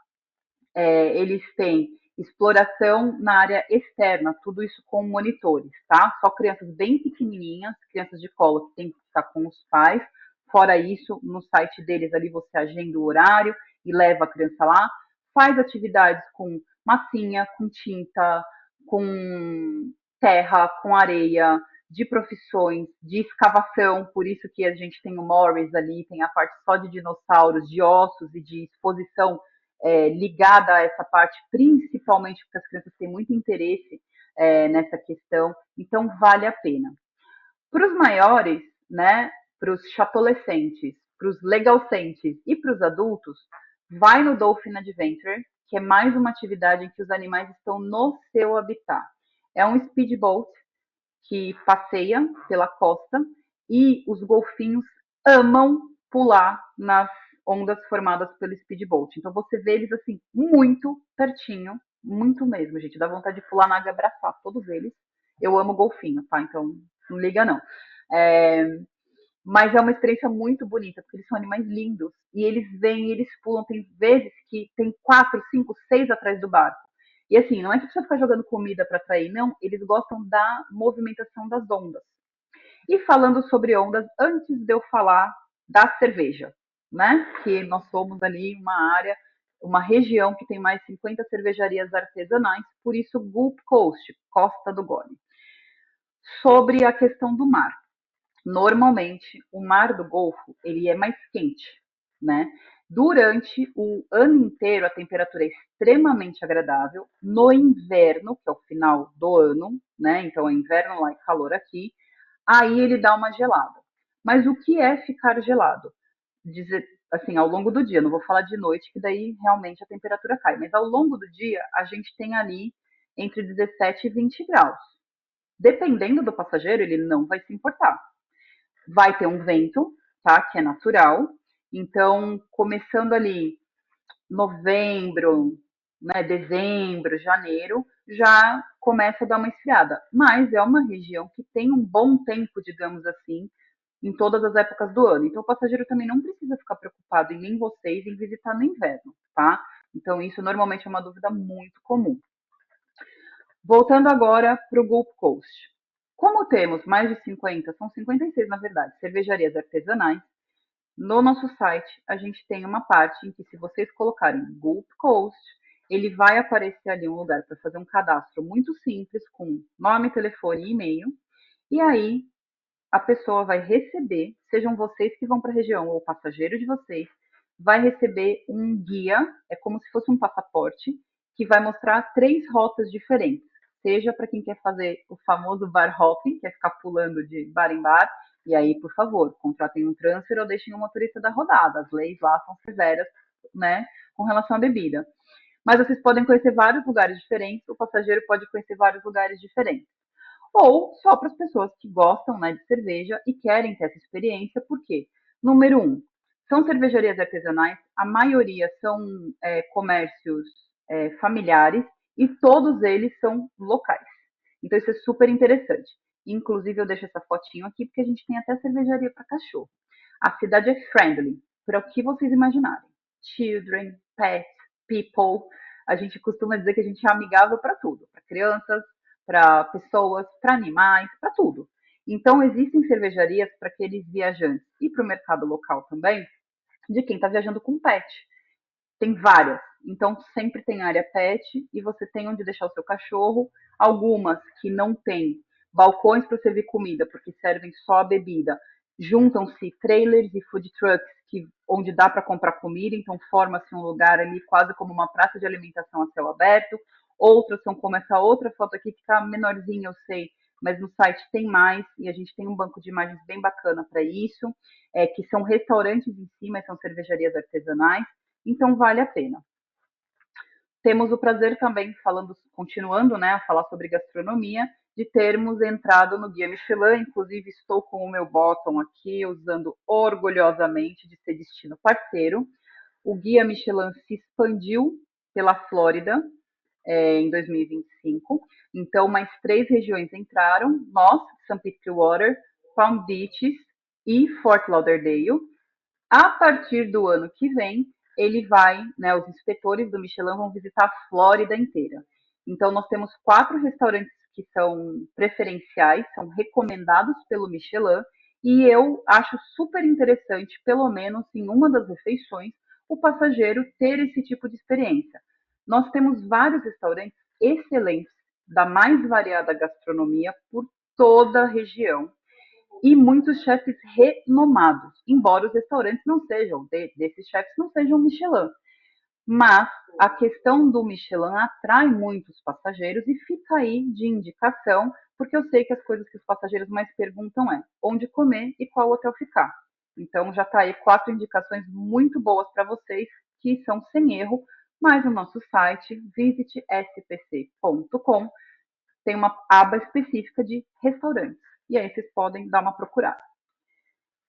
eles têm exploração na área externa, tudo isso com monitores, tá? Só crianças bem pequenininhas, crianças de colo que tem que estar com os pais. Fora isso, no site deles ali você agenda o horário e leva a criança lá. Faz atividades com massinha, com tinta, com terra, com areia, de profissões, de escavação, por isso que a gente tem o Morris ali, tem a parte só de dinossauros, de ossos e de exposição ligada a essa parte, principalmente porque as crianças têm muito interesse nessa questão, então vale a pena. Para os maiores, né, para os chatolescentes, para os legalcentes e para os adultos, vai no Dolphin Adventure, que é mais uma atividade em que os animais estão no seu habitat. É um speedboat que passeia pela costa e os golfinhos amam pular nas ondas formadas pelo speedboat. Então você vê eles assim muito pertinho, muito mesmo, gente. Dá vontade de pular na água e abraçar todos eles. Eu amo golfinho, tá? Então não liga não. É, mas é uma experiência muito bonita, porque eles são animais lindos. E eles vêm, eles pulam. Tem vezes que tem 4, 5, 6 atrás do barco. E assim, não é que precisa ficar jogando comida para atrair, não. Eles gostam da movimentação das ondas. E falando sobre ondas, antes de eu falar da cerveja, né? Que nós somos ali uma área, uma região que tem mais 50 cervejarias artesanais, por isso Gulf Coast, Costa do Gole. Sobre a questão do mar. Normalmente, o mar do Golfo, ele é mais quente, né? Durante o ano inteiro, a temperatura é extremamente agradável. No inverno, que é o final do ano, né? Então, é inverno lá e calor aqui. Aí ele dá uma gelada. Mas o que é ficar gelado? Dizer, assim, ao longo do dia, não vou falar de noite, que daí realmente a temperatura cai. Mas ao longo do dia, a gente tem ali entre 17 e 20 graus. Dependendo do passageiro, ele não vai se importar. Vai ter um vento, tá? Que é natural. Então, começando ali novembro, né, dezembro, janeiro, já começa a dar uma esfriada. Mas é uma região que tem um bom tempo, digamos assim, em todas as épocas do ano. Então, o passageiro também não precisa ficar preocupado em nem vocês em visitar no inverno, tá? Então, isso normalmente é uma dúvida muito comum. Voltando agora para o Gulf Coast. Como temos mais de 50, são 56 na verdade, cervejarias artesanais, no nosso site a gente tem uma parte em que se vocês colocarem Gulf Coast, ele vai aparecer ali um lugar para fazer um cadastro muito simples com nome, telefone e e-mail. E aí a pessoa vai receber, sejam vocês que vão para a região ou o passageiro de vocês, vai receber um guia, é como se fosse um passaporte, que vai mostrar 3 rotas diferentes. Seja para quem quer fazer o famoso bar hopping, que é ficar pulando de bar em bar, e aí, por favor, contratem um transfer ou deixem o motorista da rodada. As leis lá são severas, né, com relação à bebida. Mas vocês podem conhecer vários lugares diferentes, o passageiro pode conhecer vários lugares diferentes ou só para as pessoas que gostam, né, de cerveja e querem ter essa experiência, porque, número um, são cervejarias artesanais, a maioria são comércios familiares, e todos eles são locais. Então isso é super interessante. Inclusive eu deixo essa fotinho aqui porque a gente tem até cervejaria para cachorro. A cidade é friendly, para o que vocês imaginarem. Children, pets, people. A gente costuma dizer que a gente é amigável para tudo, para crianças, para pessoas, para animais, para tudo. Então existem cervejarias para aqueles viajantes e para o mercado local também, de quem está viajando com pet. Tem várias. Então, sempre tem área pet e você tem onde deixar o seu cachorro. Algumas que não têm balcões para servir comida, porque servem só a bebida. Juntam-se trailers e food trucks onde dá para comprar comida, então forma-se um lugar ali quase como uma praça de alimentação a céu aberto. Outras são como essa outra foto aqui, que está menorzinha, eu sei, mas no site tem mais, e a gente tem um banco de imagens bem bacana para isso, que são restaurantes em si, mas são cervejarias artesanais. Então vale a pena. Temos o prazer também, continuando, né, a falar sobre gastronomia, de termos entrado no Guia Michelin. Inclusive estou com o meu bottom aqui, usando orgulhosamente de ser destino parceiro. O Guia Michelin se expandiu pela Flórida em 2025. Então, mais 3 regiões entraram: nós, St. Pete Clearwater, Palm Beaches e Fort Lauderdale. A partir do ano que vem, ele vai, né, os inspetores do Michelin vão visitar a Flórida inteira. Então, nós temos 4 restaurantes que são preferenciais, são recomendados pelo Michelin, e eu acho super interessante, pelo menos em uma das refeições, o passageiro ter esse tipo de experiência. Nós temos vários restaurantes excelentes, da mais variada gastronomia, por toda a região, e muitos chefes renomados, embora os restaurantes não sejam, desses chefes não sejam Michelin. Mas a questão do Michelin atrai muitos passageiros e fica aí de indicação, porque eu sei que as coisas que os passageiros mais perguntam é onde comer e qual hotel ficar. Então já está aí 4 indicações muito boas para vocês, que são sem erro, mas no nosso site, visitespc.com, tem uma aba específica de restaurantes. E aí vocês podem dar uma procurada.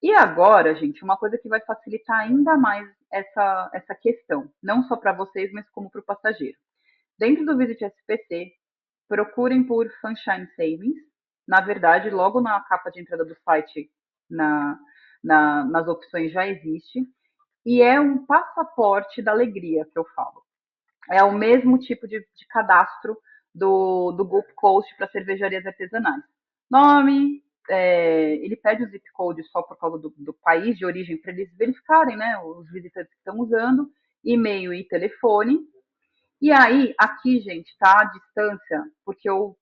E agora, gente, uma coisa que vai facilitar ainda mais essa questão, não só para vocês, mas como para o passageiro. Dentro do Visit SPC, procurem por Sunshine Savings. Na verdade, logo na capa de entrada do site, nas opções já existe. E é um passaporte da alegria que eu falo. É o mesmo tipo de cadastro do Gulf Coast para cervejarias artesanais. Nome, ele pede o zip code só por causa do país de origem, para eles verificarem, né, os visitantes que estão usando, e-mail e telefone. E aí, aqui, gente, tá a distância, porque eu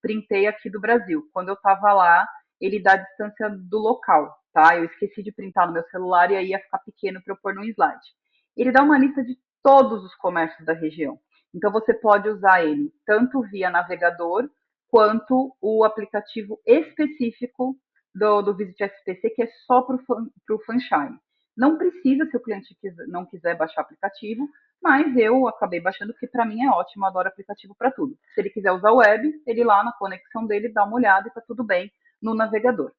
printei aqui do Brasil. Quando eu estava lá, ele dá a distância do local, tá? Eu esqueci de printar no meu celular e aí ia ficar pequeno para eu pôr no slide. Ele dá uma lista de todos os comércios da região. Então, você pode usar ele tanto via navegador, quanto o aplicativo específico do Visit SPC, que é só para o Sunshine. Não precisa, se o cliente não quiser baixar o aplicativo, mas eu acabei baixando porque para mim é ótimo, eu adoro aplicativo para tudo. Se ele quiser usar o web, ele lá na conexão dele dá uma olhada e está tudo bem no navegador.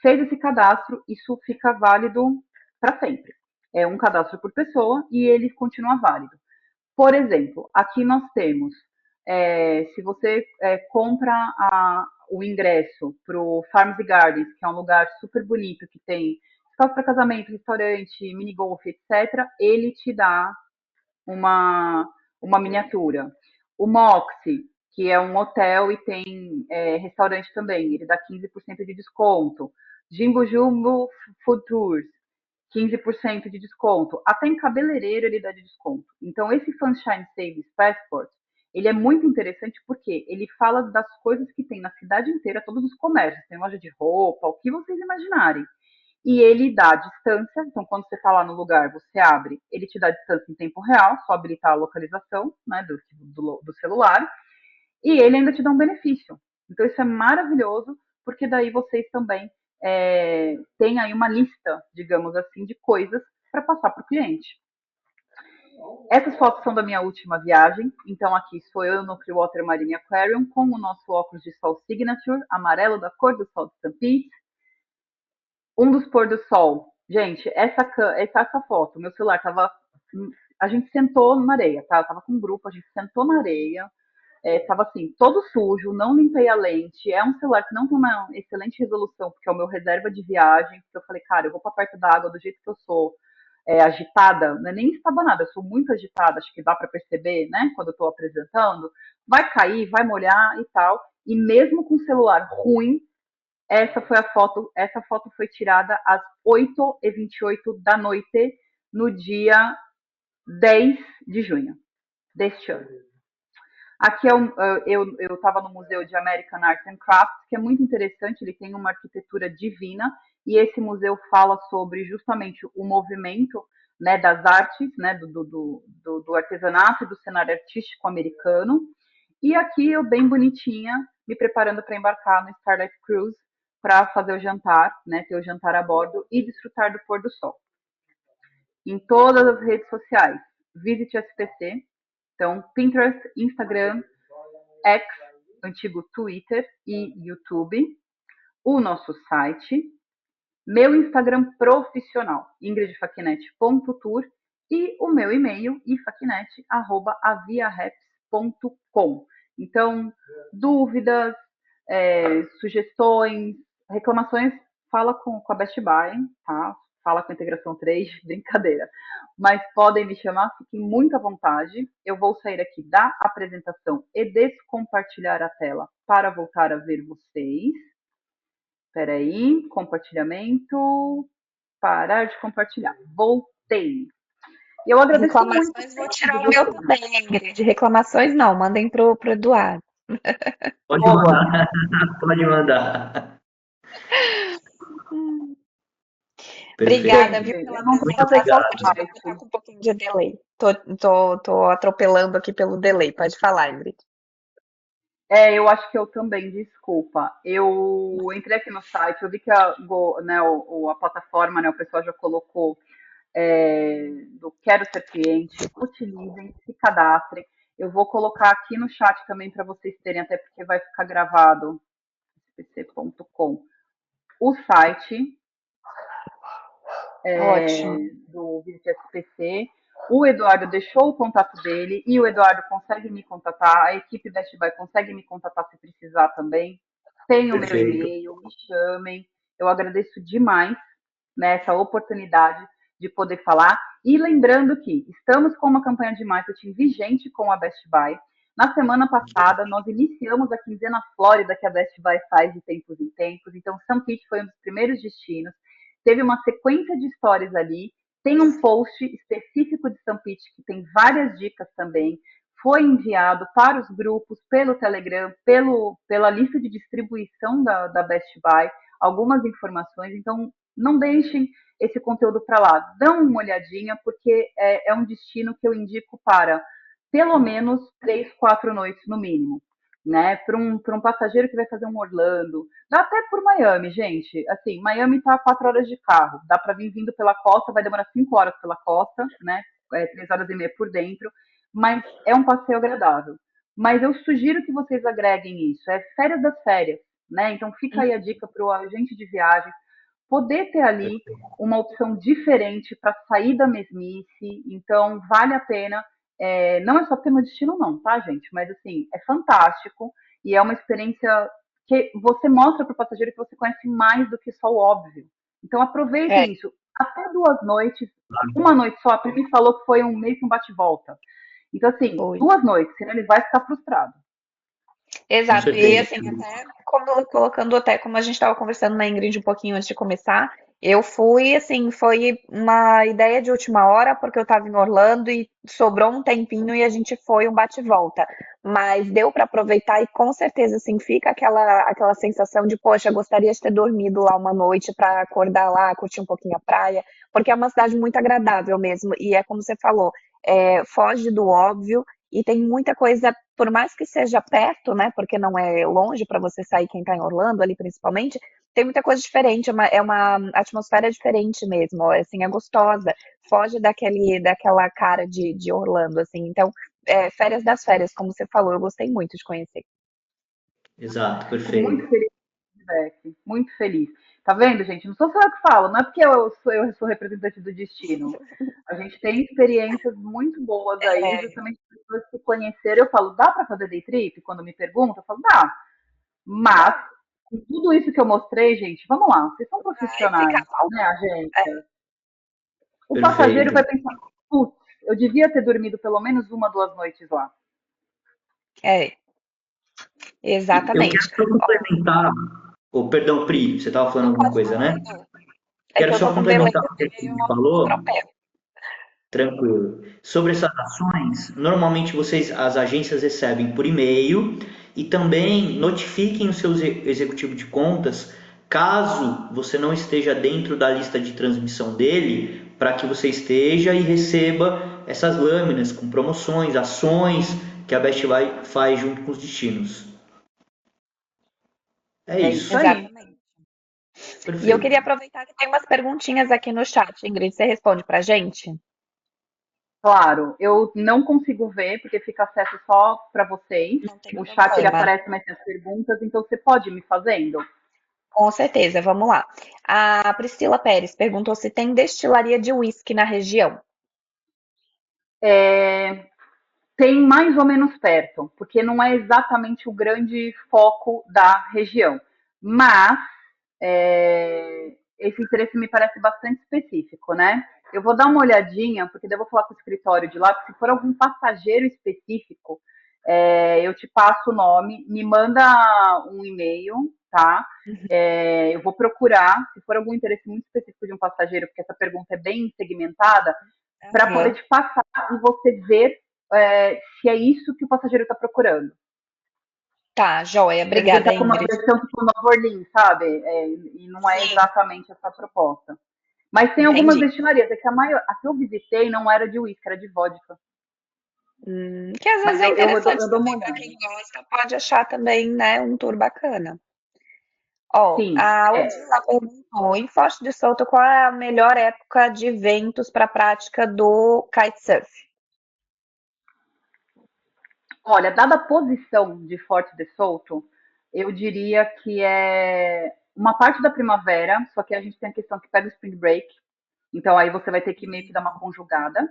Fez esse cadastro, isso fica válido para sempre. É um cadastro por pessoa e ele continua válido. Por exemplo, aqui nós temos, se você compra o ingresso para o Farms and Gardens, que é um lugar super bonito, que tem espaço para casamento, restaurante, mini golf, etc., ele te dá uma miniatura. O Moxie, que é um hotel e tem restaurante também, ele dá 15% de desconto. Jimbo Jumbo Food Tours, 15% de desconto. Até em cabeleireiro ele dá de desconto. Então, esse Sunshine Savings Passport, ele é muito interessante porque ele fala das coisas que tem na cidade inteira, todos os comércios. Tem loja de roupa, o que vocês imaginarem. E ele dá distância, então quando você está lá no lugar, você abre, ele te dá distância em tempo real, só habilitar a localização, né, do celular, e ele ainda te dá um benefício. Então isso é maravilhoso, porque daí vocês também têm aí uma lista, digamos assim, de coisas para passar para o cliente. Essas fotos são da minha última viagem, então aqui sou eu no Clearwater Marine Aquarium com o nosso óculos de sol Signature, amarelo da cor do sol de St. Pete. Um dos pôr do sol. Gente, essa foto, meu celular estava a gente sentou na areia, tá? Eu tava com um grupo, a gente sentou na areia, tava assim, todo sujo, não limpei a lente. É um celular que não tem uma excelente resolução, porque é o meu reserva de viagem. Porque eu falei, cara, eu vou pra perto da água do jeito que eu sou, agitada, não é nem estabanada, eu sou muito agitada, acho que dá para perceber, né, quando eu tô apresentando. Vai cair, vai molhar e tal. E mesmo com o celular ruim, essa foto foi tirada às 8h28 da noite, no dia 10 de junho deste ano. Aqui eu estava no Museu de American Arts and Crafts, que é muito interessante, ele tem uma arquitetura divina, e esse museu fala sobre justamente o movimento, né, das artes, né, do artesanato e do cenário artístico americano. E aqui eu, bem bonitinha, me preparando para embarcar no Starlight Cruise para fazer o jantar, né, ter o jantar a bordo e desfrutar do pôr do sol. Em todas as redes sociais, Visit SPC, então Pinterest, Instagram, X, antigo Twitter e YouTube, o nosso site, meu Instagram profissional, ingridfaquinet.tour, e o meu e-mail, ifaquinet@aviareps.com. Então, dúvidas, sugestões, reclamações, fala com a Best Buy, tá? Fala com a Integração 3, brincadeira. Mas podem me chamar, fiquem muito à vontade. Eu vou sair aqui da apresentação e descompartilhar a tela para voltar a ver vocês. Espera aí, compartilhamento, parar de compartilhar. Voltei. E eu agradeço muito. Reclamações, vou tirar o meu também, Ingrid. Reclamações não, mandem pro Eduardo. Pode Boa. mandar, pode mandar. Obrigada, Perfeito. viu, pela Eu não vou Muito fazer apresentação. obrigado. Desculpa, eu tô com um pouquinho de delay. Tô atropelando aqui pelo delay. Pode falar, Ingrid. Eu acho que eu também, desculpa. Eu entrei aqui no site, eu vi que né, a plataforma, né, o pessoal já colocou do Quero Ser Cliente, utilizem, se cadastrem. Eu vou colocar aqui no chat também para vocês terem, até porque vai ficar gravado, spc.com, o site Ótimo. do Visit SPC. O Eduardo deixou o contato dele e o Eduardo consegue me contatar. A equipe Best Buy consegue me contatar se precisar também. Tem o meu Perfeito. e-mail, me chamem. Eu agradeço demais, né, essa oportunidade de poder falar. E lembrando que estamos com uma campanha de marketing vigente com a Best Buy. Na semana passada, nós iniciamos a quinzena Flórida que a Best Buy faz de tempos em tempos. Então, St. Pete foi um dos primeiros destinos. Teve uma sequência de histórias ali. Tem um post específico de St. Pete que tem várias dicas também. Foi enviado para os grupos, pelo Telegram, pela lista de distribuição da Best Buy, algumas informações. Então, não deixem esse conteúdo para lá. Dão uma olhadinha, porque é um destino que eu indico para pelo menos 3, 4 noites no mínimo. Né, para um passageiro que vai fazer um Orlando, dá até por Miami, gente. Assim, Miami tá 4 horas de carro, dá para vir vindo pela costa, vai demorar 5 horas pela costa, né? 3 horas e meia por dentro, mas é um passeio agradável. Mas eu sugiro que vocês agreguem isso, é férias das férias, né? Então fica aí a dica para o agente de viagem poder ter ali uma opção diferente para sair da mesmice. Então vale a pena. Não é só ter no destino, não, tá, gente? Mas assim, é fantástico e é uma experiência que você mostra para o passageiro que você conhece mais do que só o óbvio. Então aproveitem isso. Até 2 noites, uma noite só, a Pri falou que foi meio que um bate-volta. Então, assim, Foi. 2 noites, senão ele vai ficar frustrado. Com Exato, e certeza. assim, até colocando até como a gente estava conversando na Ingrid um pouquinho antes de começar, eu fui, assim, foi uma ideia de última hora, porque eu estava em Orlando e sobrou um tempinho e a gente foi um bate e volta. Mas deu para aproveitar e com certeza, assim, fica aquela sensação de, poxa, gostaria de ter dormido lá uma noite para acordar lá, curtir um pouquinho a praia, porque é uma cidade muito agradável mesmo, e é como você falou, foge do óbvio e tem muita coisa, por mais que seja perto, né? Porque não é longe para você sair, quem está em Orlando ali principalmente, tem muita coisa diferente, é uma atmosfera diferente mesmo, assim, é gostosa, foge daquela cara de Orlando, assim. Então, férias das férias, como você falou, eu gostei muito de conhecer. Exato, Fico muito perfeito. feliz feedback. Muito feliz. Tá vendo, gente? Não sou só eu que falo, não é porque eu sou representante do destino. A gente tem experiências muito boas aí, É, justamente as pessoas se conheceram. Eu falo, dá para fazer day trip? Quando me perguntam, eu falo, dá. Mas, dá. com tudo isso que eu mostrei, gente, vamos lá, vocês são Vai ficar profissionais, bom. né, a gente? É, O passageiro Perfeito. vai pensar, putz, eu devia ter dormido pelo menos uma, 2 noites lá. é, Eu quero exatamente. só Ó, complementar. Oh, perdão, Pri, você estava falando não alguma pode coisa, falar, né? Edu. É que Quero eu tô só com delay, complementar eu o que peguei você um falou. tropel. Tranquilo. Sobre essas ações, normalmente as agências recebem por e-mail e também notifiquem o seu executivo de contas caso você não esteja dentro da lista de transmissão dele, para que você esteja e receba essas lâminas com promoções, ações que a Best Buy faz junto com os destinos. É É isso isso. aí. Exatamente. E eu Perfeito. queria aproveitar que tem umas perguntinhas aqui no chat. Ingrid, você responde pra gente? Claro, eu não consigo ver, porque fica acesso só para vocês. Não tem O chat ele problema. aparece, mas tem as perguntas, então você pode ir me fazendo. Com certeza, vamos lá. A Priscila Pérez perguntou se tem destilaria de uísque na região. É, tem mais ou menos perto, porque não é exatamente o grande foco da região. Mas esse interesse me parece bastante específico, né? Eu vou dar uma olhadinha, porque daí eu vou falar com o escritório de lá, porque se for algum passageiro específico, eu te passo o nome, me manda um e-mail, tá? Eu vou procurar, se for algum interesse muito específico de um passageiro, porque essa pergunta é bem segmentada, para poder Aham. te passar e você ver se é isso que o passageiro está procurando. Tá, joia. Porque às vezes ele Obrigada, está com uma Ingrid. versão tipo Nova Orleans, sabe? E não é Sim, exatamente essa a proposta. Mas tem algumas entendi. destilarias, é que a que eu visitei não era de uísque, era de vodka. Que às vezes Mas é eu interessante dou uma também para olhada. quem gosta, pode achar também, né, um tour bacana. Ó, Sim, a Odila perguntou, em Foz de Solto, qual é a melhor época de ventos para a prática do kitesurf? olha, dada a posição de Forte de Solto, eu diria que é uma parte da primavera, só que a gente tem a questão que pega o spring break, então aí você vai ter que meio que dar uma conjugada.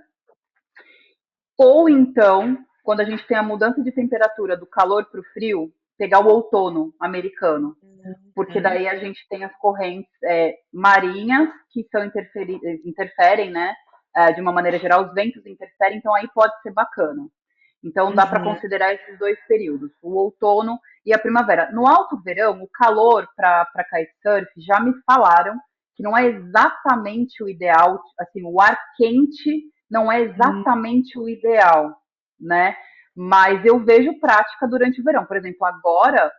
Ou então, quando a gente tem a mudança de temperatura do calor para o frio, pegar o outono americano, porque Uhum, daí a gente tem as correntes marinhas que interferem, né? De uma maneira geral, os ventos interferem, então aí pode ser bacana. Então dá para uhum, considerar esses dois períodos, o outono e a primavera. No alto verão, o calor para kitesurf já me falaram que não é exatamente o ideal, assim, o ar quente não é uhum. exatamente o ideal, né? Mas eu vejo prática durante o verão. Por exemplo, agora,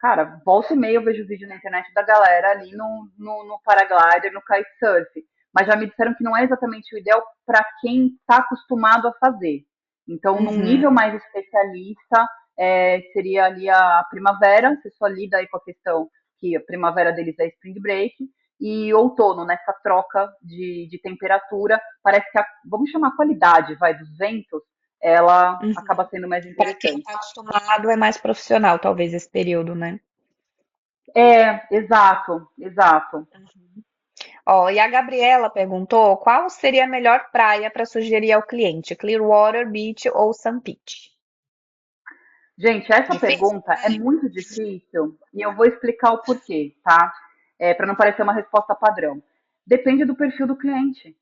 cara, volta e meia eu vejo vídeo na internet da galera ali no paraglider, no kitesurf. Mas já me disseram que não é exatamente o ideal para quem está acostumado a fazer. Então, num Uhum. nível mais especialista, seria ali a primavera, você só lida aí com a questão que a primavera deles é spring break, e outono, nessa troca de temperatura, parece que vamos chamar a qualidade, vai, dos ventos, ela Uhum. acaba sendo mais Para quem interessante. está acostumado, é mais profissional, talvez, esse período, né? Exato, exato. Ó, e a Gabriela perguntou qual seria a melhor praia para sugerir ao cliente, Clearwater Beach ou Sun Beach? Gente, essa Difícil pergunta é também? muito difícil e eu vou explicar o porquê, tá? Para não parecer uma resposta padrão. Depende do perfil do cliente.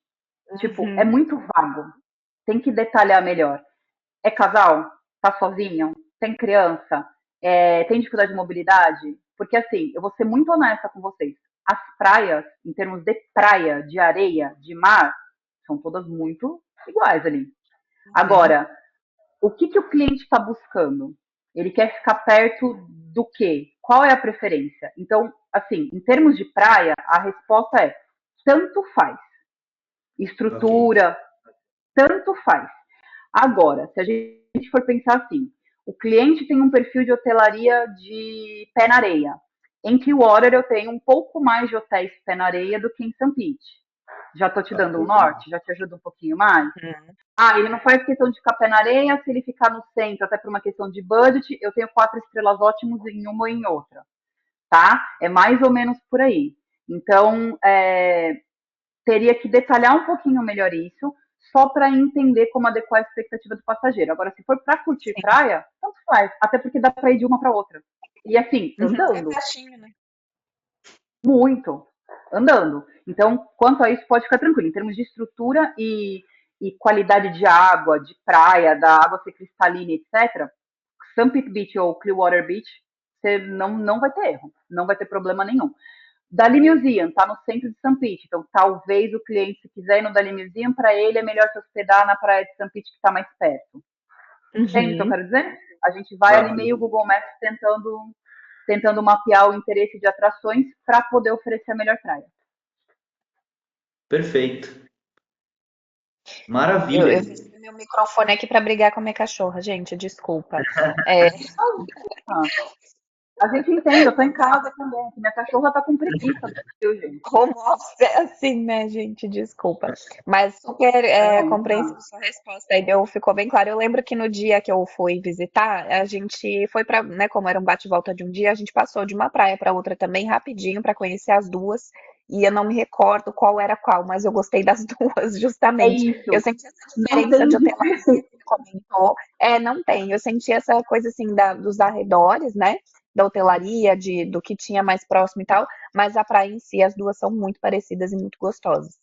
Tipo, é Uhum, muito vago. Tem que detalhar melhor. É casal? Tá sozinho? Tem criança? Tem dificuldade de mobilidade? Porque assim, eu vou ser muito honesta com vocês. As praias, em termos de praia, de areia, de mar, são todas muito iguais ali. uhum, Agora, o que, que o cliente está buscando? Ele quer ficar perto do quê? Qual é a preferência? Então, assim, em termos de praia, a resposta é tanto faz. Ok. Estrutura, tanto faz. Agora, se a gente for pensar assim, o cliente tem um perfil de hotelaria de pé na areia. Em Clearwater eu tenho um pouco mais de hotéis pé na areia do que em St. Pete. Já estou te dando um Bacana. norte? Já te ajuda um pouquinho mais? uhum. Ah, ele não faz questão de ficar pé na areia, se ele ficar no centro, até por uma questão de budget, eu tenho 4 estrelas ótimos em uma ou em outra. tá? É mais ou menos por aí. Então, teria que detalhar um pouquinho melhor isso, só para entender como adequar a expectativa do passageiro. Agora, se for para curtir Sim. praia, tanto faz, até porque dá para ir de uma para outra. E assim, Uhum. É andando, baixinho, né? muito, andando. Então, quanto a isso, pode ficar tranquilo. Em termos de estrutura e qualidade de água, de praia, da água ser cristalina, etc., Sunpet Beach ou Clearwater Beach, você não vai ter erro, não vai ter problema nenhum. Dali Museum está no centro de St. Pete, então talvez o cliente, se quiser ir no Dali Museum, para ele é melhor se hospedar na praia de St. Pete, que está mais perto. Entende o que eu Uhum. quero dizer? A gente vai ali Bacana. meio Google Maps tentando mapear o interesse de atrações para poder oferecer a melhor praia. Perfeito. Eu Maravilha. fechei meu microfone aqui para brigar com a minha cachorra, gente, desculpa. É, Ah, a gente entende, eu tô em casa também. Minha cachorra tá com preguiça, viu, gente? home office é assim, né, gente? Desculpa. Mas super Não, compreensível sua resposta. Aí ficou bem claro. Eu lembro que no dia que eu fui visitar, a gente foi para, né, como era um bate-volta de um dia, a gente passou de uma praia para outra também rapidinho para conhecer as duas. E eu não me recordo qual era qual, mas eu gostei das duas, é justamente. Eu isso. senti essa Não diferença tem de hotelaria que ele comentou. É, não tem. Eu senti essa coisa assim dos arredores, né? Da hotelaria, do que tinha mais próximo e tal. Mas a praia em si, as duas são muito parecidas e muito gostosas.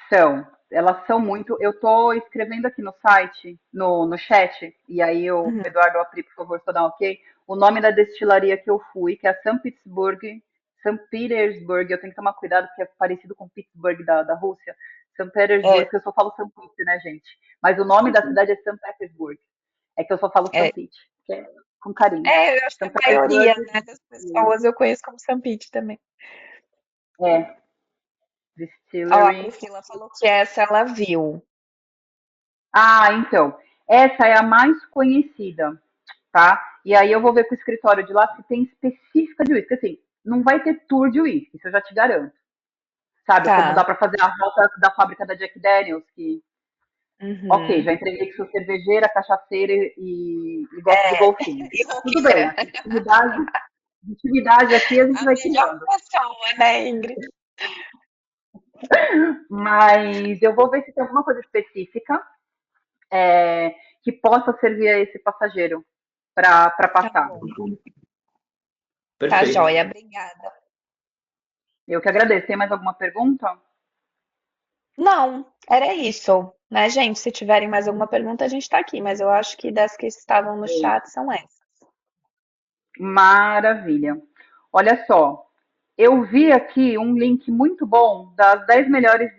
São. Elas são muito. Eu tô escrevendo aqui no site, no chat, e aí o Uhum. Eduardo Apri, por favor, só dá um ok. O nome da destilaria que eu fui, que é a São Petersburg, eu tenho que tomar cuidado porque é parecido com Pittsburgh da Rússia. São Petersburg, É, que eu só falo São Pete, né, gente? Mas o nome da cidade é São Petersburg. É que eu só falo São é, Pete, que é com carinho. eu acho que São a maioria, Petersburg, né, das pessoas eu conheço como Sampite também. é, Ó, a Distillery. Priscila falou que essa ela viu. Ah, então, essa é a mais conhecida, tá? E aí eu vou ver com o escritório de lá se tem específica de uísque. Assim, não vai ter tour de uísque, isso eu já te garanto. Sabe, como dá Tá. para fazer a rota da fábrica da Jack Daniels, que, ok, Uhum. já entreguei que sou cervejeira, cachaceira e gosto do É, golfinho. e Tudo bem, roqueira. atividade aqui a gente A vai melhor tirando. pessoa, né, Ingrid? Mas eu vou ver se tem alguma coisa específica que possa servir a esse passageiro para Tá passar. bom. Tá Perfeito. joia, obrigada. Eu que agradeço. Tem mais alguma pergunta? Não, era isso, né, gente? Se tiverem mais alguma pergunta, a gente tá aqui, mas eu acho que das que estavam no chat são essas. Maravilha. Olha só, eu vi aqui um link muito bom das 10 melhores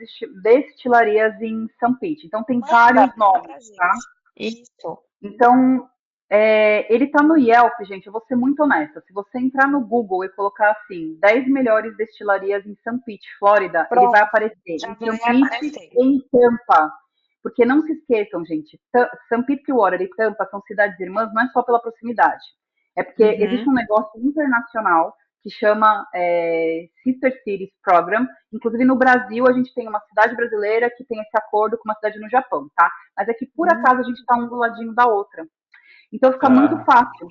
destilarias em São Pete. Então tem vários Manda nomes, pra tá? gente. Isso. Então, ele está no Yelp, gente. Eu vou ser muito honesta. Se você entrar no Google e colocar assim, 10 melhores destilarias em St. Pete, Flórida, ele vai Pronto, aparecer já em St. vai Pete aparecer. e em Tampa. Porque não se esqueçam, gente, St. Pete, Clearwater e Tampa são cidades irmãs, não é só pela proximidade. É porque existe Uhum. um negócio internacional que chama Sister Cities Program. Inclusive, no Brasil, a gente tem uma cidade brasileira que tem esse acordo com uma cidade no Japão, tá? Mas é que, por Hum. acaso, a gente está um do ladinho da outra. Então, fica muito Ah, fácil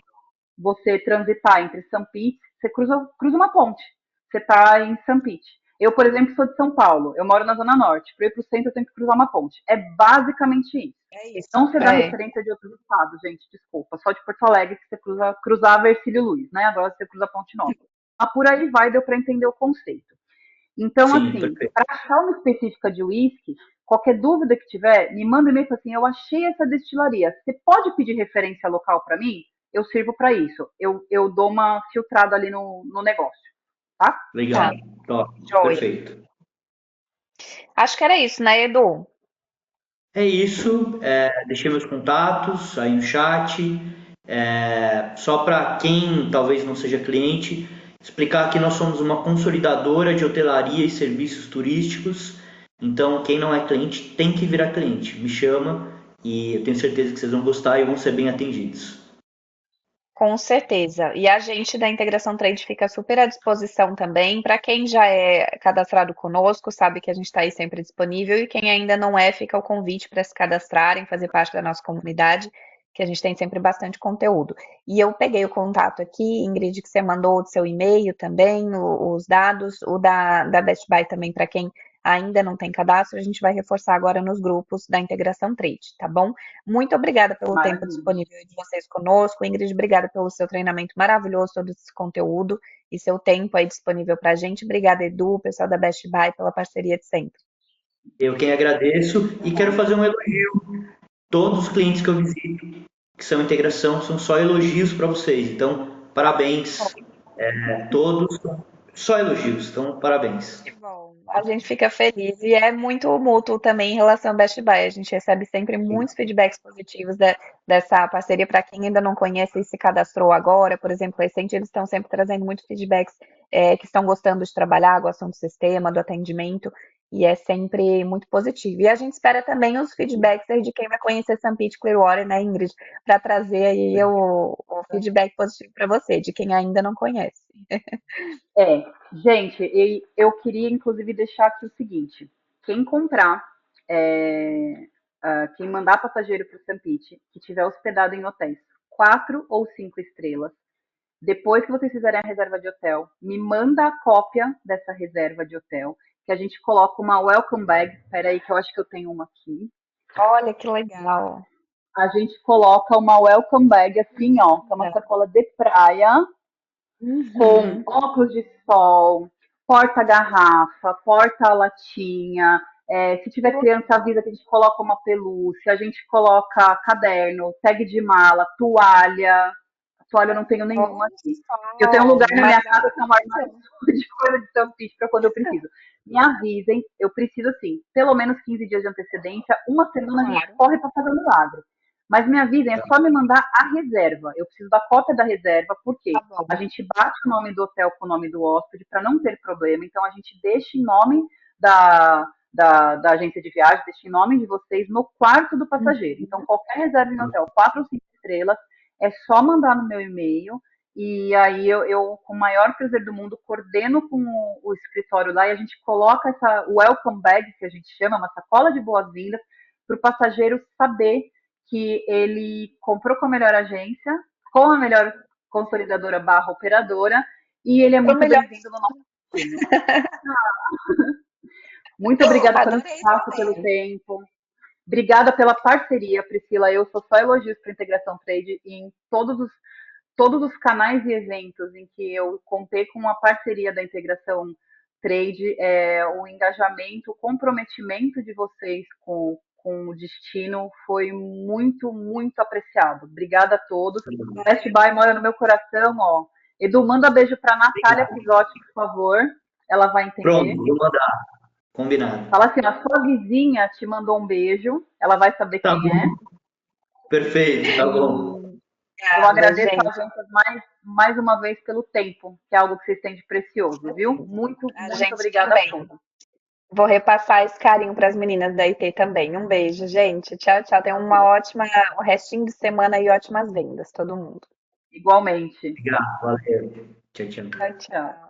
você transitar entre São Pete, você cruza uma ponte, você está em São Pete. Eu, por exemplo, sou de São Paulo, eu moro na Zona Norte. Para ir para o centro, eu tenho que cruzar uma ponte. É basicamente isso. É isso. Não se dá É. referência de outros estados, gente, desculpa. Só de Porto Alegre que você cruzar a Vercílio Luiz, né? Agora você cruza a Ponte Nova. Mas por aí vai, deu para entender o conceito. Então, sim, assim, perfeito. para achar uma específica de uísque, qualquer dúvida que tiver, me manda um e-mail assim, eu achei essa destilaria. Você pode pedir referência local para mim? Eu sirvo para isso. Eu dou uma filtrada ali no negócio, tá? Legal. Tá. Top. Joia. Perfeito. Acho que era isso, né, Edu? É isso. Deixei meus contatos aí no chat. Só para quem talvez não seja cliente, explicar que nós somos uma consolidadora de hotelaria e serviços turísticos. Então, quem não é cliente tem que virar cliente. Me chama e eu tenho certeza que vocês vão gostar e vão ser bem atendidos. Com certeza. E a gente da Integração Trade fica super à disposição também. Para quem já é cadastrado conosco, sabe que a gente está aí sempre disponível. E quem ainda não é, fica o convite para se cadastrarem, fazer parte da nossa comunidade, que a gente tem sempre bastante conteúdo. E eu peguei o contato aqui, Ingrid, que você mandou do seu e-mail também, os dados, o da Best Buy também, para quem ainda não tem cadastro, a gente vai reforçar agora nos grupos da Integração Trade, tá bom? Muito obrigada pelo tempo Maravilha. disponível de vocês conosco. Ingrid, obrigada pelo seu treinamento maravilhoso, todo esse conteúdo e seu tempo aí disponível para a gente. Obrigada, Edu, pessoal da Best Buy, pela parceria de sempre. Eu quem agradeço e quero fazer um elogio. Todos os clientes que eu visito, que são integração, são só elogios para vocês. Então, parabéns. Todos só elogios. Então, parabéns. Que bom. A gente fica feliz e é muito mútuo também em relação ao Best Buy. A gente recebe sempre muitos feedbacks positivos dessa parceria. Para quem ainda não conhece e se cadastrou agora, por exemplo, recente, eles estão sempre trazendo muitos feedbacks que estão gostando de trabalhar, gostam do sistema, do atendimento, e é sempre muito positivo. E a gente espera também os feedbacks aí de quem vai conhecer St. Pete Clearwater, né, Ingrid, para trazer aí o feedback positivo para você, de quem ainda não conhece. É, gente, eu queria inclusive deixar aqui o seguinte: quem comprar, quem mandar passageiro para o St. Pete, que tiver hospedado em hotéis 4 ou 5 estrelas, depois que vocês fizerem a reserva de hotel, me manda a cópia dessa reserva de hotel, que a gente coloca uma welcome bag. Espera aí que eu acho que eu tenho uma aqui. Olha que legal. A gente coloca uma welcome bag assim, ó, que é uma sacola de praia, com Uhum. óculos de sol, porta-garrafa, porta-latinha. Se tiver criança, avisa que a gente coloca uma pelúcia, a gente coloca caderno, tag de mala, toalha. Toalha eu não tenho nenhuma Olha aqui. Eu tenho um só, lugar na minha casa que é um armário maravilha. de coisa de tampite para quando eu preciso. Me avisem, eu preciso assim, pelo menos 15 dias de antecedência, uma semana a gente Claro, corre para fazer um milagre. Mas me avisem, é só me mandar a reserva. Eu preciso da cópia da reserva, porque tá bom. a gente bate o nome do hotel com o nome do hóspede para não ter problema. Então a gente deixa em nome da agência de viagem, deixa em nome de vocês no quarto do passageiro. Então qualquer reserva em hotel 4 ou 5 estrelas é só mandar no meu e-mail. E aí eu, com o maior prazer do mundo, coordeno com o escritório lá e a gente coloca essa welcome bag, que a gente chama, uma sacola de boas-vindas, para o passageiro saber que ele comprou com a melhor agência, com a melhor consolidadora barra operadora, e ele é Pro muito melhor. bem-vindo no nosso time. Muito obrigada pelo Adorei espaço, pelo saber. tempo. Obrigada pela parceria, Priscila. Eu sou só elogios para a Integração Trade e em todos os canais e eventos em que eu contei com a parceria da Integração Trade, o engajamento, o comprometimento de vocês com o destino foi muito, muito apreciado. Obrigada a todos. Best Buy mora no meu coração, ó. Edu, manda beijo para Natália Pisotti, por favor. Ela vai Pronto, entender. vou mandar. Combinado. Fala assim, a sua vizinha te mandou um beijo. Ela vai saber Tá quem é. bom. Perfeito, tá bom. Eu Obrigada, agradeço a gente. agências mais uma vez pelo tempo, que é algo que vocês têm de precioso, viu? Muito, A muito gente obrigada a também. todos. Vou repassar esse carinho para as meninas da IT também. Um beijo, gente. Tchau, tchau. Tenham uma ótima, um restinho de semana e ótimas vendas, todo mundo. Igualmente. Obrigado, valeu. Tchau, tchau. Tchau, tchau.